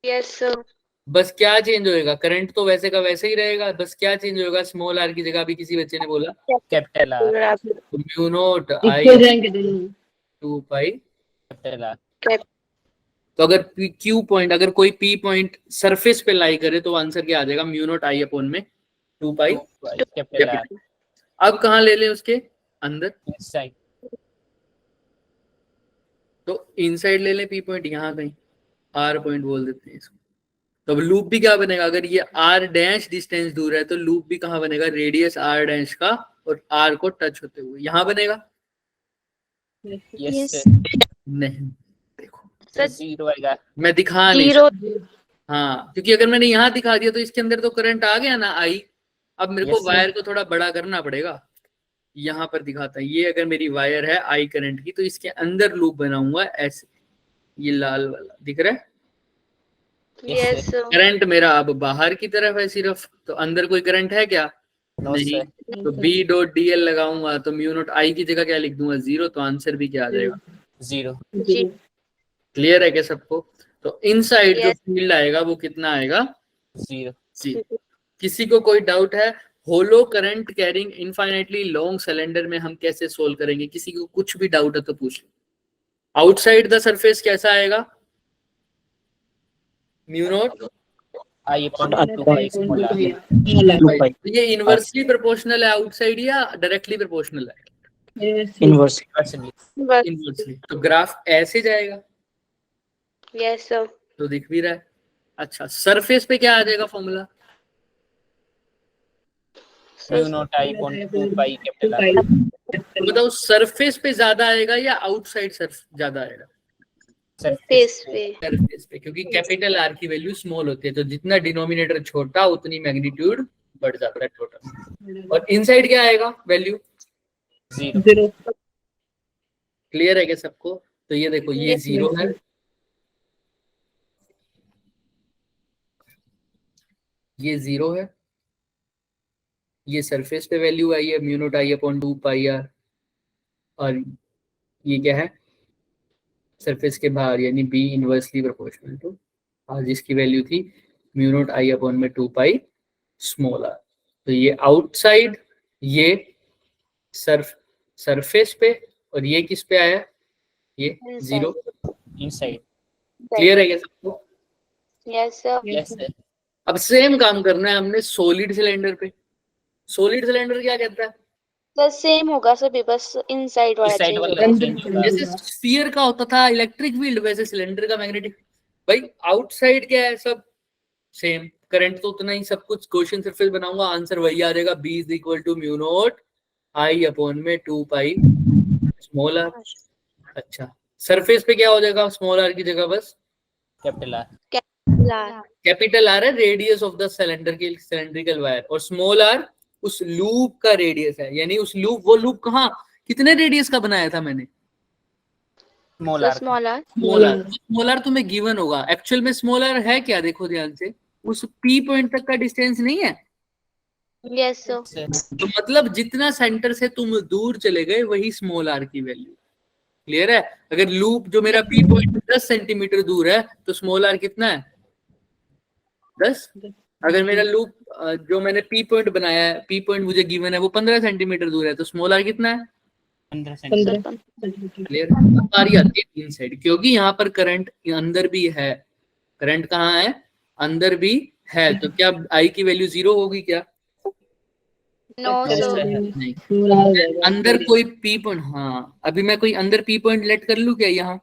Yes sir. बस क्या चेंज होएगा? करंट तो वैसे का वैसे ही रहेगा, बस क्या चेंज होगा? स्मॉल आर की जगह भी किसी बच्चे ने बोला कैपिटल आर। तो mu not I 2 pi capital are. तो अगर क्यू पॉइंट, अगर कोई पी पॉइंट सरफेस पे लाई करे तो आंसर क्या आ जाएगा? म्यू नॉट आई अपॉन में 2 पाई कैपिटल आर। अब कहाँ ले लें? उसके अंदर, इनसाइड। तो इनसाइड ले लें पी पॉइंट, यहाँ कहीं आर पॉइंट बोल देते हैं इसको। तो अब लूप भी क्या बनेगा? अगर ये आर डैश डिस्टेंस दूर है तो लूप भी कहाँ बनेगा? रेडियस आर डैश का और आर को टच होते हुए यहाँ बनेगा। यस नहीं, देखो सर, 0 आएगा। मैं दिखा नहीं 0। हाँ, क्योंकि अगर मैंने यहाँ दिखा दिया तो इसके अंदर तो करंट आ गया ना आई। अब मेरे को Yes, sir. वायर को थोड़ा बड़ा करना पड़ेगा, यहाँ पर दिखाता है। ये अगर मेरी वायर है आई करंट की तो इसके अंदर लूप बनाऊंगा ऐसे, ये लाल वाला दिख रहा है। Yes, sir. करंट मेरा अब बाहर की तरफ है सिर्फ, तो अंदर कोई करंट है क्या? नो नहीं। सर। तो बी डॉट डी एल लगाऊंगा तो म्यू नॉट आई की जगह क्या लिख दूंगा? 0। तो आंसर भी क्या आ जाएगा? 0। G. क्लियर है क्या सबको? तो इनसाइड जो Yes. फील्ड आएगा वो कितना आएगा? 0। जी। किसी को कोई डाउट है? Hollow current carrying infinitely long cylinder में हम कैसे सोल्व करेंगे? किसी को कुछ भी डाउट है तो पूछ लो। आउटसाइड द सरफेस कैसा आएगा? Mu not I upon 2 small r. 2 pi ये इनवर्सली प्रोपोर्शनल है आउटसाइड या डायरेक्टली प्रोपोर्शनल है? inverse. But inversely. तो ग्राफ ऐसे जाएगा yes, sir. तो दिख भी रहा है। अच्छा, सरफेस पे क्या आ जाएगा formula? Mu naught I upon 2 pi capital are. तो बताओ सरफेस पे ज्यादा आएगा या आउटसाइड सरफ ज्यादा आएगा? Face पे. सरफेस पे, क्योंकि कैपिटल आर की वैल्यू स्मॉल होती है, तो जितना डिनोमिनेटर छोटा उतनी मैग्नीट्यूड बढ़ जाता है टोटल। और इनसाइड क्या आएगा वैल्यू? 0। क्लियर है क्या सबको? तो ये देखो ये 0 है, ये 0 है, ये सरफेस पे वैल्यू आई है mu not I upon 2 pi r, और ये क्या है? सरफेस के बाहर, यानी B inversely proportional to r, जिसकी वैल्यू थी म्यू नॉट आई अपॉन में 2 पाई स्मॉल आर। तो ये आउटसाइड, ये सरफेस पे, और ये किस पे आया? ये 0। इनसाइड। क्लियर है क्या सबको? Yes, sir. Yes sir. अब सेम काम करना है हमने सॉलिड सिलेंडर पे। सॉलिड सिलेंडर क्या कहता है? तो सेम होगा सभी, बस इनसाइड वाला इस साइड चेंज वाला होगा. चेंज होगा। जैसे स्फीयर का होता था इलेक्ट्रिक फील्ड, वैसे सिलेंडर का मैग्नेटिक। भाई आउटसाइड क्या है? सब सेम, करंट तो उतना ही, सब कुछ क्वेश्चन सरफेस बनाऊंगा आंसर वही आ जाएगा। B is equal to mu not I upon में 2 पाई स्मॉल आर। अच्छा, सरफेस पे क्या हो जाएगा स्मॉल आर की जगह? बस कैपिटल आर। ला. कैपिटल आर है रेडियस ऑफ द सिलेंडर की सिलेंड्रिकल वायर, और स्मॉल आर उस लूप का रेडियस है। यानी उस लूप, वो लूप कहाँ, कितने रेडियस का बनाया था मैंने? Small So r. small r. Small r तुम्हें गिवन होगा। एक्चुअल में स्मॉल आर है क्या? देखो ध्यान से, उस पी पॉइंट तक का डिस्टेंस नहीं है। Yes, sir. तो मतलब जितना सेंटर से तुम दूर चले गए वही स्मॉल आर की वैल्यू। क्लियर है? अगर लूप जो मेरा पी पॉइंट 10 सेंटीमीटर दूर है तो स्मॉल आर कितना है? 10। अगर मेरा लूप जो मैंने पी पॉइंट बनाया है, पी पॉइंट मुझे गिवन है, वो 15 सेंटीमीटर दूर है, तो स्मॉल आर कितना है? 15 सेंटीमीटर। क्लियर? बारी आती है इनसाइड, क्योंकि यहाँ पर करंट अंदर भी है। करंट कहाँ है? अंदर भी है। तो क्या आई की वैल्यू 0 होगी क्या? No, sir. नहीं। अंदर कोई पी पॉइंट, हाँ अभी मैं कोई अंदर पी पॉइंट लेट कर लूं क्या यहाँ?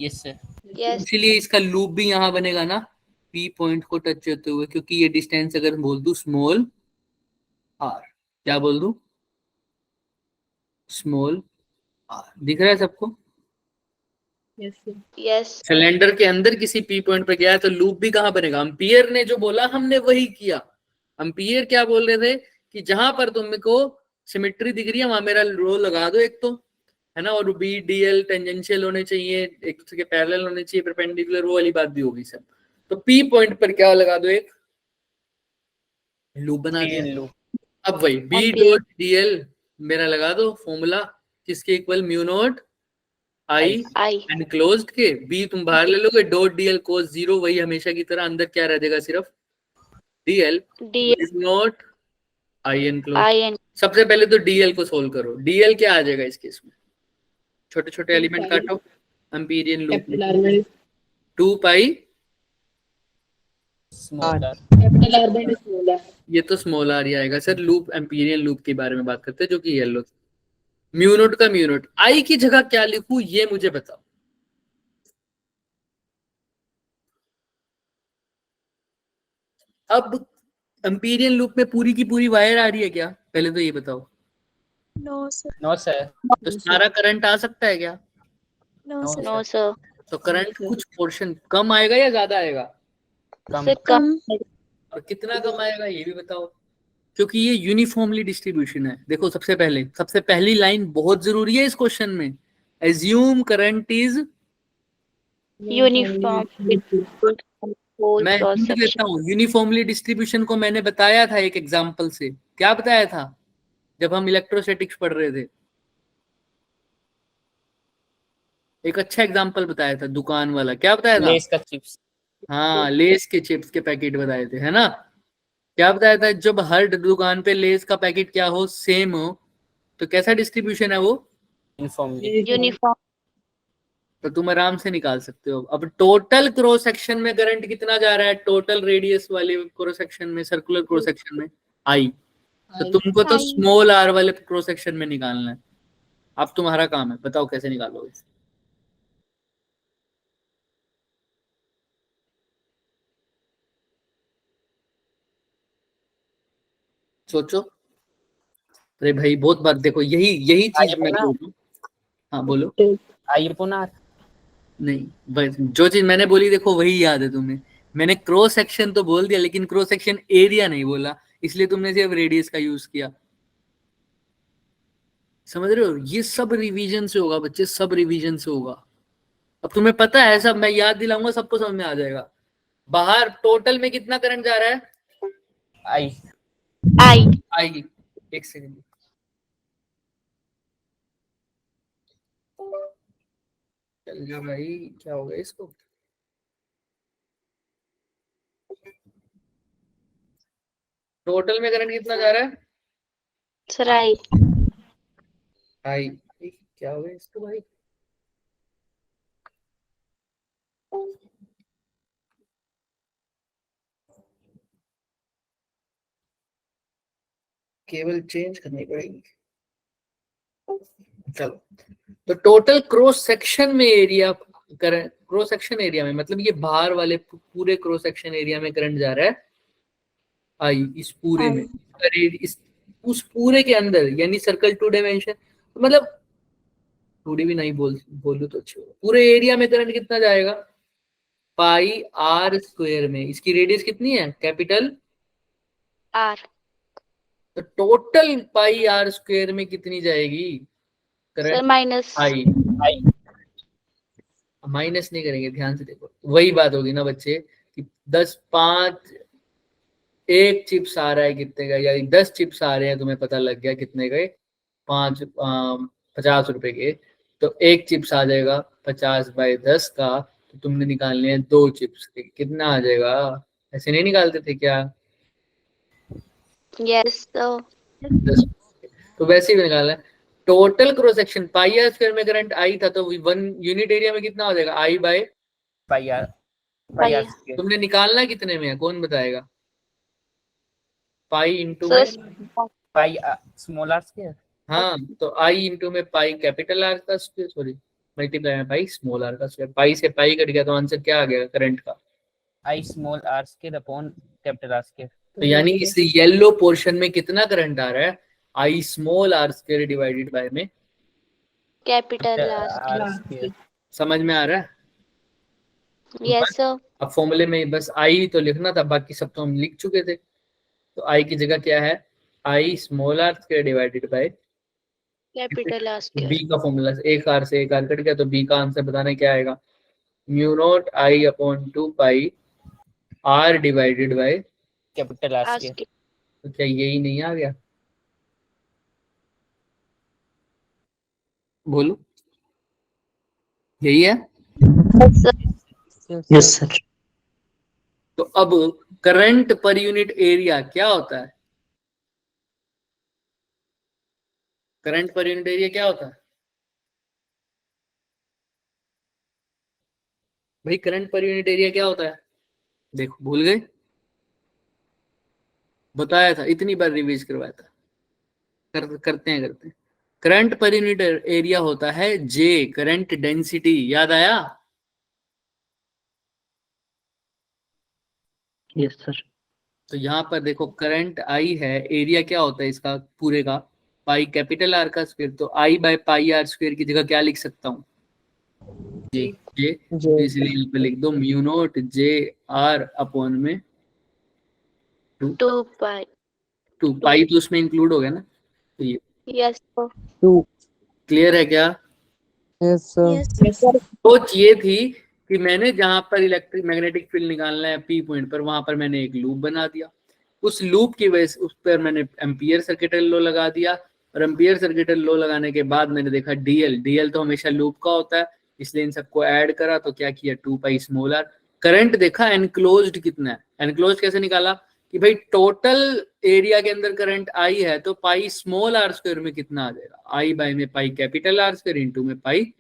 Yes sir. Yes. इसीलिए इसका लूप भी यहाँ बनेगा ना, पी पॉइंट को टच होते हुए, क्योंकि ये डिस्टेंस अगर बोल दूं स्मॉल आर, क्या बोल दूं? Small r. दिख रहा है सबको? Yes. सिलेंडर के अंदर किसी पी पॉइंट पे गया है तो लूप भी कहाँ बनेगा? एम्पियर ने जो बोला हमने वही किया। एम्पियर क्या बोल रहे थे कि जहां पर तुमको सिमेट्री दिख रही है वहां मेरा रो लगा दो एक, तो है ना, और बी डी एल टेंजेंशियल होने चाहिए, एक दूसरे के पैरेलल होने चाहिए, परपेंडिकुलर, वो वाली बात भी होगी सब। तो पी पॉइंट पर क्या लगा दो? एक लूप बना दिया। अब वही बी डॉट डी एल मेरा लगा दो फॉर्मूला, किसके equal? Mu not I I. And closed के। बी तुम बाहर ले लोगे, डॉट डीएल कोस 0, वही हमेशा की तरह, अंदर क्या रह जाएगा? सिर्फ dl D. Is not I enclosed. I and सबसे पहले तो डीएल को सोल्व करो। डीएल क्या आ जाएगा इस केस में? छोटे छोटे एलिमेंट काटो, Amperian loop 2 pi small r. ये तो स्मॉल आर ही आएगा सर। लूप एम्पीरियन लूप के बारे में बात करते हैं, जो कि येलो। म्यू नोट का म्यू नोट, आई की जगह क्या लिखूं ये मुझे बताओ। अब एम्पीरियन लूप में पूरी की पूरी वायर आ रही है क्या? पहले तो ये बताओ। No, sir. No sir. तो सारा करंट आ सकता है क्या? No, sir. no, sir. तो करंट कुछ पोर्शन कम आएगा या ज्यादा आएगा? कम। से कम. और कितना कम आएगा ये भी बताओ, क्योंकि ये यूनिफॉर्मली डिस्ट्रीब्यूशन है। देखो सबसे पहली लाइन बहुत जरूरी है इस क्वेश्चन में। Assume current is uniform whole मैं क्रॉस हिंट देता हूँ, यूनिफॉर्मली डिस्ट्रीब्यूशन को मैंने बताया था एक एग्जांपल से। क्या बताया था जब हम इलेक्ट्रोस्टैटिक्स पढ़ रहे थे? एक अच्छा एग्जांपल बताया था, दुकान वाला। क्या बताया था? लेस का चिप्स। हाँ, लेस के चिप्स के पैकेट बताए थे, है ना? क्या बताया था? जब हर दुकान पे लेस का पैकेट क्या हो, सेम हो, तो कैसा डिस्ट्रीब्यूशन है वो? यूनिफॉर्मली। यूनिफॉर्म तो तुम आराम से निकाल सकते हो। अब टोटल क्रॉस सेक्शन में करंट कितना जा रहा है, टोटल रेडियस वाले क्रॉस सेक्शन में, सर्कुलर क्रॉस सेक्शन में, आई। तो तुमको तो I स्मॉल आर वाले क्रॉस सेक्शन में निकालना है। अब तुम्हारा काम है, बताओ कैसे निकालोगे। सोचो। अरे भाई बहुत बार देखो, यही यही चीज मैं बोल रहा हूँ। हाँ बोलो। आई अपॉन आर। नहीं, बस जो चीज मैंने बोली देखो वही याद है तुम्हें। मैंने क्रॉस सेक्शन तो बोल दिया, लेकिन क्रॉस सेक्शन एरिया नहीं बोला, इसलिए तुमने सिर्फ रेडियस का यूज किया। समझ रहे हो? ये सब रिवीजन से होगा बच्चे, सब रिवीजन से होगा। अब तुम्हें पता है सब, मैं याद दिलाऊंगा, सबको समझ में आ जाएगा। बाहर टोटल में कितना करंट जा रहा है? आई। आई आएगी। एक सेकंड। चल गया भाई, क्या हो गया इसको? टोटल में करंट कितना जा रहा है? सर आई आई। क्या हो गया इसको भाई? केबल चेंज करनी पड़ेगी। चलो, तो टोटल क्रॉस सेक्शन में area, current cross section area में, मतलब ये बाहर वाले पूरे क्रॉस सेक्शन एरिया में करंट जा रहा है आई, इस पूरे में, इस उस पूरे के अंदर, यानी सर्कल 2 डायमेंशन, मतलब 2D भी नहीं बोलूं तो अच्छी होगा। पूरे एरिया में करंट कितना जाएगा? पाई आर स्क्वायर में। इसकी रेडियस कितनी है? कैपिटल आर तो टोटल पाई आर स्क्वायर में कितनी जाएगी सर करंट? माइनस आई। आई। माइनस नहीं करेंगे, ध्यान से देखो, वही बात होगी ना बच्चे कि 10 5 एक चिप्स आ रहा है कितने का, या 10 चिप्स आ रहे हैं, तुम्हें पता लग गया कितने के, 50 रुपए के। तो एक चिप्स आ जाएगा 50/10 का, तो तुमने निकालने हैं 2 चिप्स के, कितना आ जाएगा? ऐसे नहीं निकालते थे क्या? यस तो 10। तो वैसे ही निकालना है। Total cross section pi R square में करंट आई था, तो 1 यूनिट एरिया में कितना हो जाएगा? I by. Pi R. Pi R square. तुमने निकालना कितने में है, कौन बताएगा? पाई इंटू में। Sir pi small are square. हाँ, तो आई इंटू में पाई कैपिटल आर का स्क्वायर, सॉरी मल्टीप्लाई में पाई स्मॉल आर का स्क्वायर। पाई से पाई कट गया, तो आंसर क्या आ गया करंट का? I small are square upon capital R square. तो यानी इस येलो पोर्शन में कितना करंट आ रहा है? I small are square divided by में कैपिटल आर आर स्क्वायर। समझ में आ रहा है? यस सर अब फॉर्मूले में बस आई तो लिखना था, बाकी सब तो हम लिख चुके थे। तो आई की जगह क्या है? I small are square divided by capital R B का फॉर्मूला, एक आर से एक आर कट गया, तो बी का आंसर बताना क्या आएगा? Mu not I upon 2 pi r divided by, capital R square. तो क्या यही नहीं आ गया? बोलो, यही है? Yes, sir. तो अब करंट पर यूनिट एरिया क्या होता है? करंट पर यूनिट एरिया क्या होता है भाई? करंट पर यूनिट एरिया क्या होता है? देखो, भूल गए? बताया था, इतनी बार रिवीज करवाया था। करते हैं। करंट पर यूनिट एरिया होता है जे, करंट डेंसिटी। याद आया? Yes, sir. तो यहाँ पर देखो, करंट आई है, एरिया क्या होता है इसका पूरे का? पाई कैपिटल आर का स्क्वायर। तो आई बाय पाई आर स्क्वायर की जगह क्या लिख सकता हूँ? जी। जे। तो इसलिए यहाँ पे लिख दो mu naught J are upon में 2 पाई 2 पाई, तो उसमें इंक्लूड हो गया ना? तो ये यस सर क्लियर है क्या? yes सर सोच ये थी कि मैंने जहां पर इलेक्ट्रिक मैग्नेटिक फील्ड निकालना है पी पॉइंट पर, वहां पर मैंने एक लूप बना दिया, उस लूप की वजह से उस पर मैंने एम्पियर सर्किटल लॉ लगा दिया, और एम्पियर सर्किटल लॉ लगाने के बाद मैंने देखा डीएल तो हमेशा लूप का होता है, इसलिए इन सबको ऐड करा तो क्या किया 2 पाई स्मॉल आर। करंट देखा एनक्लोज्ड कितना है, एनक्लोज्ड कैसे निकाला कि भाई टोटल एरिया के अंदर करंट आई है तो पाई स्मॉल आर स्क्वायर में कितना आ जाएगा, आई बाय में pi capital R square into में पाई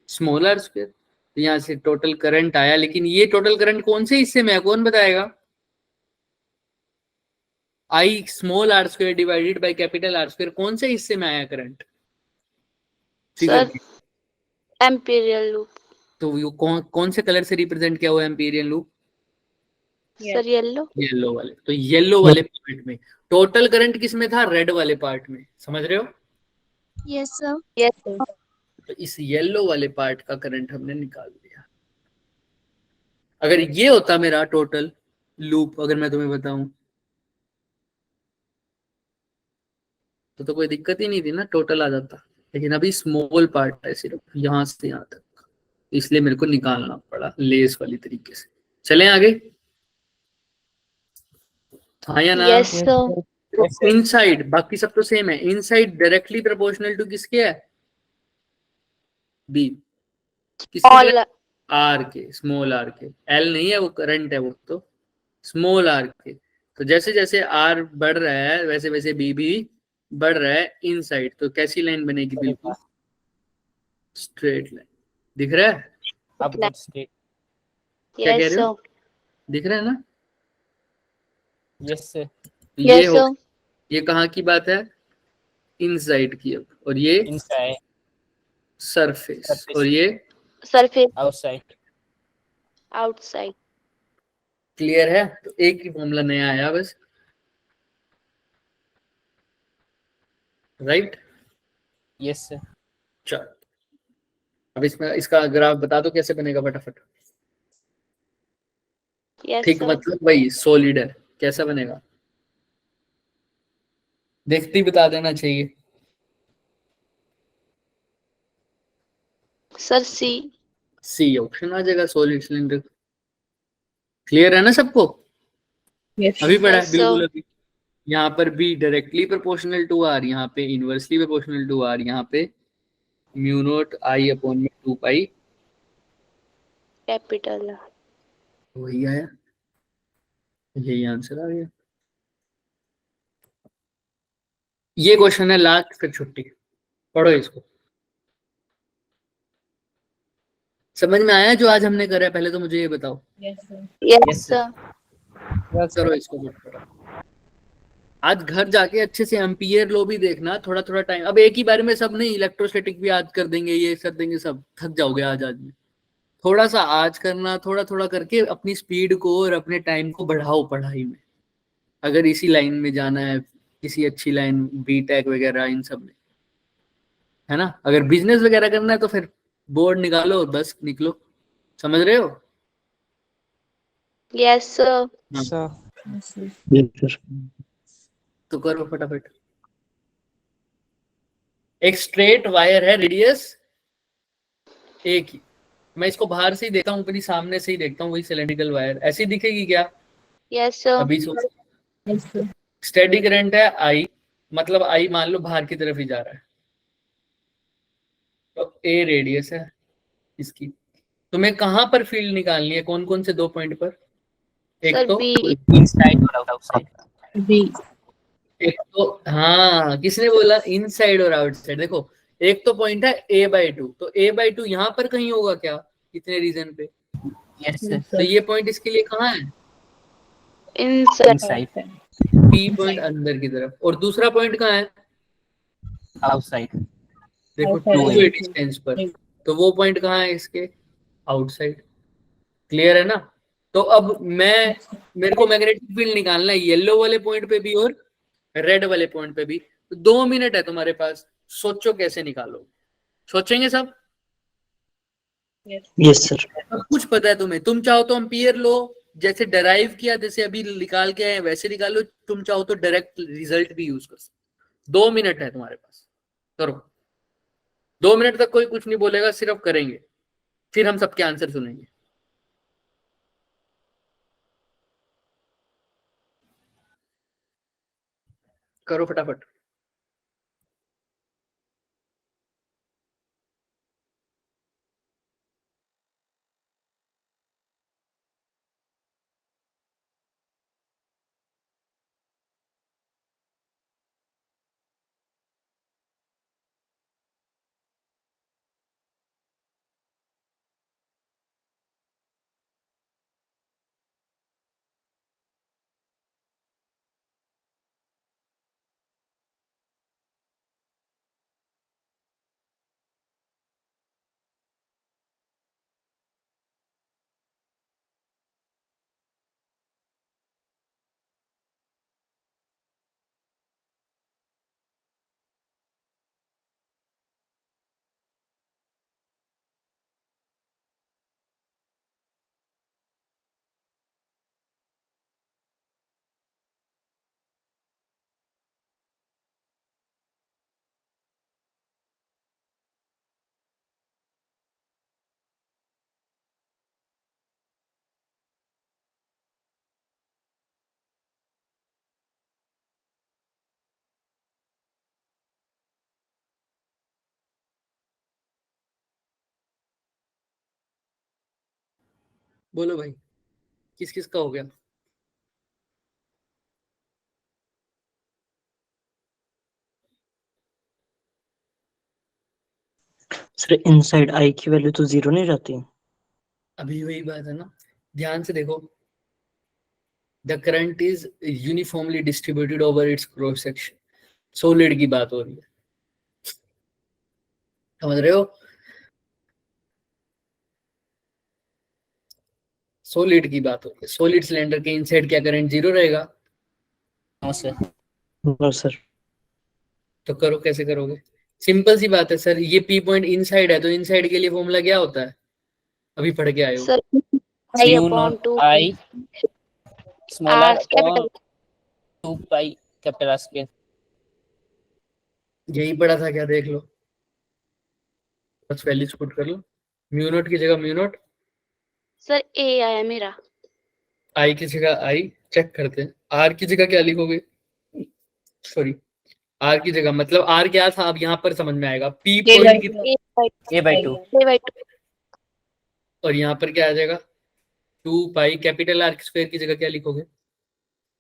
स्मॉल आर स्क्वायर। तो यहाँ से टोटल करंट आया, लेकिन ये टोटल करंट कौन से हिस्से में है कौन बताएगा? I small are square divided by capital R square कौन से हिस्से में आया करंट? Sir Amperian loop. तो वो कौन से कलर से रिप्रेजेंट किया हुआ है एम्पीरियल लूप? सर येलो वाले। तो येलो वाले पार्ट में टोटल करंट किस में था? रेड वाले पार्ट में, समझ रहे हो? Yes, sir. Yes sir. तो इस येलो वाले पार्ट का करंट हमने निकाल दिया। अगर ये होता मेरा टोटल लूप, अगर मैं तुम्हें बताऊं तो कोई दिक्कत ही नहीं थी ना, टोटल आ जाता। लेकिन अभी स्मॉल पार्ट है सिर्फ यहां से यहां तक, इसलिए मेरे को निकालना पड़ा लेस वाली तरीके से। चलें आगे, हाँ या ना? Yes sir. इनसाइड बाकी सब तो सेम है, इनसाइड डायरेक्टली प्रोपोर्शनल टू किसके है? बी। ऑल आर के, स्मॉल आर के। एल नहीं है वो करंट है, वो तो स्मॉल आर के। तो जैसे जैसे आर बढ़ रहा है वैसे वैसे बी भी बढ़ रहा है इनसाइड। तो कैसी लाइन बनेगी? बिल्कुल स्ट्रेट लाइन। दिख रहा है? upward straight. क्या कह यस रहे हो? सर। दिख रहा है ना? Yes sir. तो ये यस हो, सर। ये कहाँ की बात है? इनसाइड की। अब और ये Inside. Surface, Surface. और ये सरफेस Outside. आउटसाइड। क्लियर है? तो एक ही फॉर्मूला नया आया बस, राइट? Yes sir. चल अब इसमें इसका ग्राफ बता दो कैसे बनेगा फटाफट। यस ठीक, सर। मतलब वही सॉलिड है, कैसा बनेगा देखते ही बता देना चाहिए। सर सी। सी ऑप्शन आ जाएगा, सॉलिड सिलेंडर। क्लियर है ना सबको? अभी पढ़ा है Yes, बिल्कुल sir. अभी। यहाँ पर B directly proportional to r, यहाँ पे इनवर्सली प्रोपोर्शनल टू आर, यहाँ पे म्यू नॉट आई अपॉन में 2 पाई कैपिटल वही आया, यही आंसर आ गया। ये क्वेश्चन है लास्ट, फिर छुट्टी। पढ़ो इसको। समझ में आया जो आज हमने करा है? पहले तो मुझे ये बताओ। Yes sir. करो इसको पढ़ो। आज घर जाके अच्छे से एम्पियर लो भी देखना, थोड़ा थोड़ा टाइम। अब एक ही बारे में सब नहीं, इलेक्ट्रोस्टैटिक भी आज कर देंगे, ये कर देंगे, सब थक जाओगे आज में। थोड़ा सा आज करना, थोड़ा थोड़ा करके अपनी स्पीड को और अपने टाइम को बढ़ाओ पढ़ाई में, अगर इसी लाइन में जाना है, किसी अच्छी लाइन बीटेक वगैरह इन सब में, है ना? अगर बिजनेस वगैरह करना है तो फिर बोर्ड निकालो, बस निकलो। समझ रहे हो? Yes sir. Sir. तो करो फटाफट। एक स्ट्रेट वायर है, रेडियस एक ही। मैं इसको बाहर से ही देखता हूँ, अपनी सामने से ही देखता हूँ, वही सिलेंड्रिकल वायर ऐसी दिखेगी क्या? Yes sir. अभी स्टेडी करंट है आई, मतलब आई मान लो बाहर की तरफ ही जा रहा है, तो ए रेडियस है इसकी। तुम्हें कहां पर फील्ड निकालनी है? कौन कौन से 2 पॉइंट पर? एक सर तो बी। Inside or outside. एक तो हाँ, किसने बोला इनसाइड और आउटसाइड? देखो एक तो पॉइंट है a/2, तो a/2 यहाँ पर कहीं होगा क्या, इतने रीजन पे? Yes sir. तो ये पॉइंट इसके लिए कहाँ है? इनसाइड। Inside. p पॉइंट अंदर की तरफ, और दूसरा पॉइंट कहाँ है? Outside. देखो 2 डिस्टेंस पर, तो वो पॉइंट कहाँ है इसके? आउटसाइड। क्लियर है ना? तो अब मेरे को मैग्नेटिक फील्ड निकालना है येलो वाले पॉइंट पे भी और रेड वाले पॉइंट पे भी। तो 2 मिनट है तुम्हारे पास, सोचो कैसे निकालो। सोचेंगे सब? Yes sir. सब कुछ पता है तुम्हें। तुम चाहो तो एम्पियर लो, जैसे डराइव किया, जैसे अभी निकाल के आए वैसे निकालो। तुम चाहो तो डायरेक्ट रिजल्ट भी यूज कर सकते। 2 मिनट है तुम्हारे पास, करो। 2 मिनट तक कोई कुछ नहीं बोलेगा, सिर्फ करेंगे, फिर हम सबके आंसर सुनेंगे। करो फटाफट। बोलो भाई, किस किस का हो गया? सर इनसाइड आई की वैल्यू तो 0 नहीं रहती। अभी वही बात है ना, ध्यान से देखो। The current is uniformly distributed over it's cross section. Solid की बात हो रही है, समझ रहे हो? सॉलिड की बात हो रही है। सॉलिड सिलेंडर के इनसाइड क्या करंट 0 रहेगा? No sir. No sir. तो करो, कैसे करोगे? सिंपल सी बात है सर, ये पी पॉइंट इनसाइड है तो इनसाइड के लिए फॉर्मूला क्या होता है? अभी पढ़ के आए हो। Sir I mu upon not 2 I small r r upon capital 2 pi capital R square. यही पढ़ा था क्या? देख लो, बस वैल्यूज पुट कर लो। म्यू नॉट की जगह म्यू नॉट, सर ए आया मेरा। आई की जगह आई। चेक करते हैं आर की जगह क्या लिखोगे। सॉरी, आर की जगह मतलब आर क्या था अब यहाँ पर समझ में आएगा। पी पॉइंट की, ए बाई 2 ए बाई 2 और यहाँ पर क्या आ जाएगा? 2 पाई कैपिटल आर स्क्वायर की जगह क्या लिखोगे?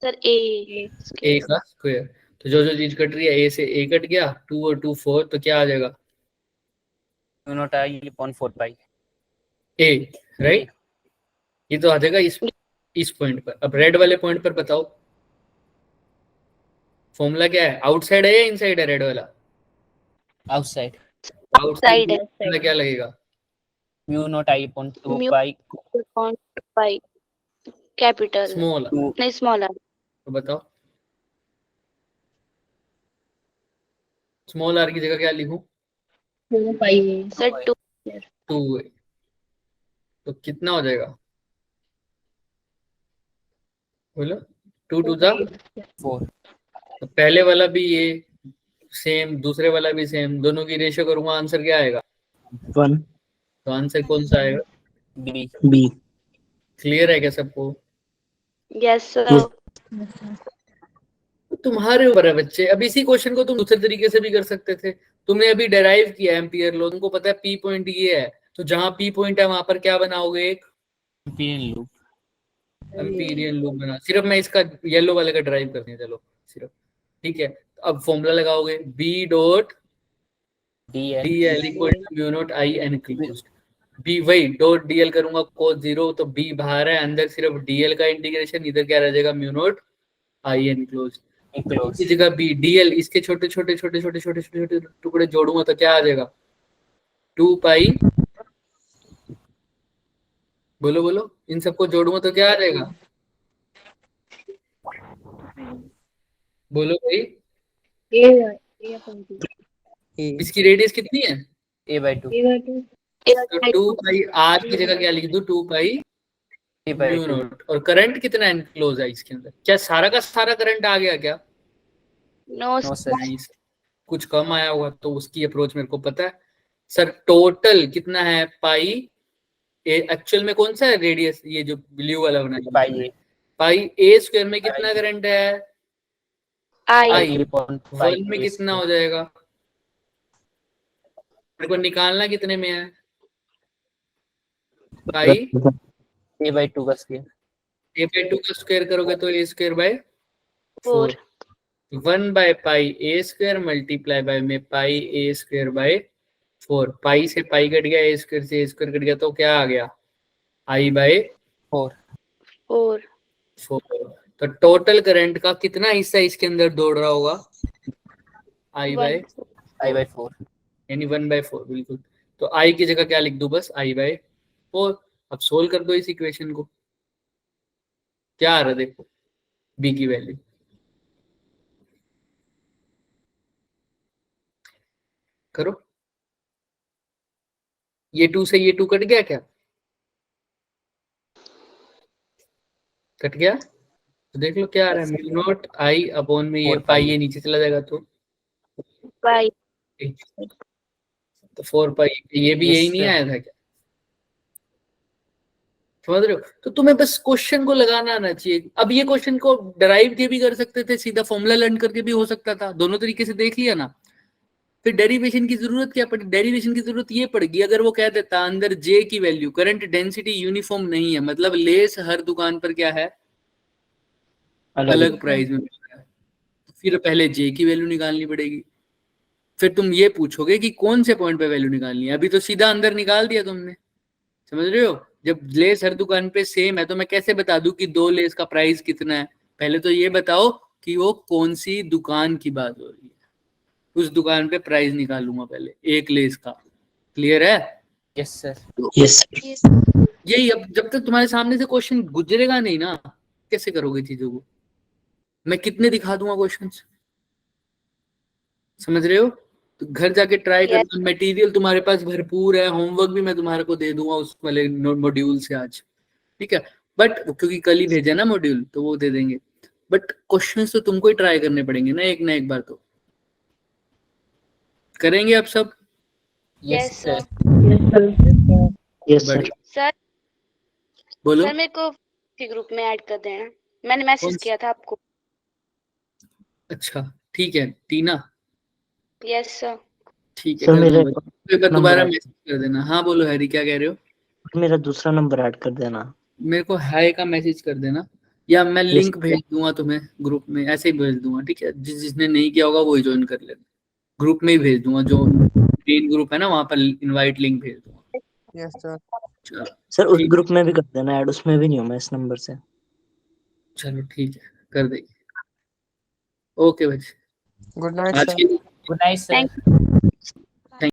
सर ए ए का स्क्वायर। तो जो जो चीज कट रही है, ए से ए कट गया, 2 और 2 4, तो क्या आ जाएगा? Mu not I upon 4 pi A, right. ये तो आ जाएगा इस पॉइंट पर। अब रेड वाले पॉइंट पर बताओ फॉर्मूला क्या है? आउटसाइड है या इनसाइड है रेड वाला? आउटसाइड। आउटसाइड है। आउटसाइड क्या लगेगा? Mu not I upon 2 mu pi upon 2 pi capital small. नहीं स्मॉल आर। तो बताओ स्मॉल आर की जगह क्या लिखूं? 2 पाई सर 2 2। तो कितना हो जाएगा बोलो? 2 2 जा 4। तो पहले वाला भी ये सेम, दूसरे वाला भी सेम, दोनों की रेशियो करूंगा, आंसर क्या आएगा? 1 तो आंसर कौन सा आएगा? बी। बी। क्लियर है क्या सबको? Yes sir. तुम्हारे ऊपर है बच्चे। अब इसी क्वेश्चन को तुम दूसरे तरीके से भी कर सकते थे। तुमने अभी डेराइव किया एम्पियर लॉ, तुमको पता है पी पॉइंट ये है, तो जहां पी पॉइंट है वहां पर क्या बनाओगे? एक एम्पिरियल लूप। एम्पीरियल लूप बना। सिर्फ मैं इसका येलो वाले का ड्राइव करते हैं, चलो सिर्फ, ठीक है। अब फॉर्मूला लगाओगे B dot D l equal to mu not I enclosed. B वही डॉट डीएल करूंगा कोस 0, तो बी बाहर है, अंदर सिर्फ डीएल का इंटीग्रेशन, इधर क्या रह जाएगा? Mu not I enclosed. इसी जगह बी डीएल, इसके छोटे छोटे छोटे छोटे छोटे छोटे छोटे टुकड़े जोड़ूंगा तो क्या आ जाएगा? 2 पाई, बोलो बोलो, इन सबको जोड़ूंगा तो क्या आ जाएगा? बोलो भाई, इसकी रेडियस कितनी है? ए बाई 2। तो 2 पाई आर की जगह क्या लिख दूं? 2 पाई ए बाई म्यू 2। नॉट। और करंट कितना एनक्लोज है इसके अंदर? क्या सारा का सारा करंट आ गया क्या? No no sir. नहीं, कुछ कम आया हुआ, तो उसकी अप्रोच मेरे को पता है सर। टोटल कितना है? पाई एक्चुअल में कौन सा है रेडियस? ये जो ब्लू वाला बना है पाई ए। पाई ए स्क्वायर में कितना करंट है? आई आई upon pi 1 में a कितना square. हो जाएगा? मेरे को निकालना कितने में है? पाई a by 2 का स्क्वायर. a by 2 का स्क्वायर करोगे तो a square by 4 1 by pi a square multiply by में pi a square by 4. Pi से पाई कट गया, a स्क्वायर से a स्क्वायर कट गया, तो क्या आ गया? I by 4. 4 4. तो टोटल करंट का कितना हिस्सा इसके अंदर दौड़ रहा होगा? I by I by 4. यानी 1/4. बिल्कुल. तो I की जगह क्या लिख दूं? बस I बाय 4. अब सोल्व कर दो इस इक्वेशन को. क्या आ रहा है देखो B की वैल्यू. करो. ये 2 से ये 2 कट गया क्या? कट गया. तो देख लो क्या आ रहा है. म्यू नॉट I अपॉन में ये 4 पाई, pi. ये नीचे चला जाएगा तो पाई 4 पाई. ये भी Yes, यही नहीं sir. आया था क्या? समझ रहे हो? तो तुम्हें बस क्वेश्चन को लगाना आना चाहिए. अब ये क्वेश्चन को डराइव के भी कर सकते थे, सीधा फॉर्मूला लर्न करके भी हो सकता था. दोनों तरीके से देख लिया ना. फिर डेरिवेशन की जरूरत क्या पड़ी? डेरिवेशन की जरूरत ये पड़ेगी अगर वो कह देता अंदर J की वैल्यू करंट डेंसिटी यूनिफॉर्म नहीं है, मतलब लेस हर दुकान पर क्या है? अलग प्राइस में मिल रहा है. फिर पहले J की वैल्यू निकालनी पड़ेगी. फिर तुम ये पूछोगे कि कौन से पॉइंट पे वैल्यू निकालनी है. अभी तो सीधा अंदर निकाल दिया तुमने. समझ रहे हो? जब लेस हर दुकान पे सेम है तो मैं कैसे बता दूं कि 2 लेस का प्राइस कितना है? पहले तो ये बताओ कि वो कौन सी दुकान की बात हो रही है. उस दुकान पे प्राइस निकालूंगा पहले एक लेस का. क्लियर है? Yes, sir. Yes. यही. अब जब तक तुम्हारे सामने से क्वेश्चन गुजरेगा नहीं ना, कैसे करोगे चीजों को? मैं कितने दिखा दूंगा क्वेश्चंस. समझ रहे हो? तो घर जाके ट्राई Yes. करना. मटेरियल तुम्हारे पास भरपूर है, होमवर्क भी मैं तुम्हारे को दे दूंगा उस वाले मॉड्यूल से आज. ठीक है. बट क्योंकि कल ही भेजा ना मॉड्यूल तो वो दे देंगे. बट क्वेश्चंस तो तुमको ही ट्राई करने पड़ेंगे ना एक बार. तो करेंगे आप सब? Yes, Yes, sir. sir. Yes, sir. बढ़िया. सर बोलो. सर मेरे को ग्रुप में ऐड कर देना. मैंने मैसेज किया था आपको. अच्छा ठीक है. टीना यस सर. ठीक है. सर कर मेरे दूंगा. एक बार दोबारा मैसेज कर देना. हाँ बोलो हैरी, क्या कह रहे हो? मेरा दूसरा नंबर ऐड कर देना. मेरे को हाय का मैसेज कर देना या मैं Yes, लिंक भेज दूंगा तुम्हें ग्रुप में. ऐसे ही भेज दूंगा. ठीक है. जिसने नहीं किया होगा वही ज्वाइन कर लेना. ग्रुप में ही भेज दूंगा. जो मेन ग्रुप है ना वहां पर इनवाइट लिंक भेज दूंगा. Yes sir. चलो सर उस ठीक. ग्रुप में भी कर देना ऐड. उसमें भी नहीं हूँ मैं इस नंबर से. चलो ठीक है कर देंगे. ओके भाई. गुड नाइट आज सर. के Good night, sir. Thank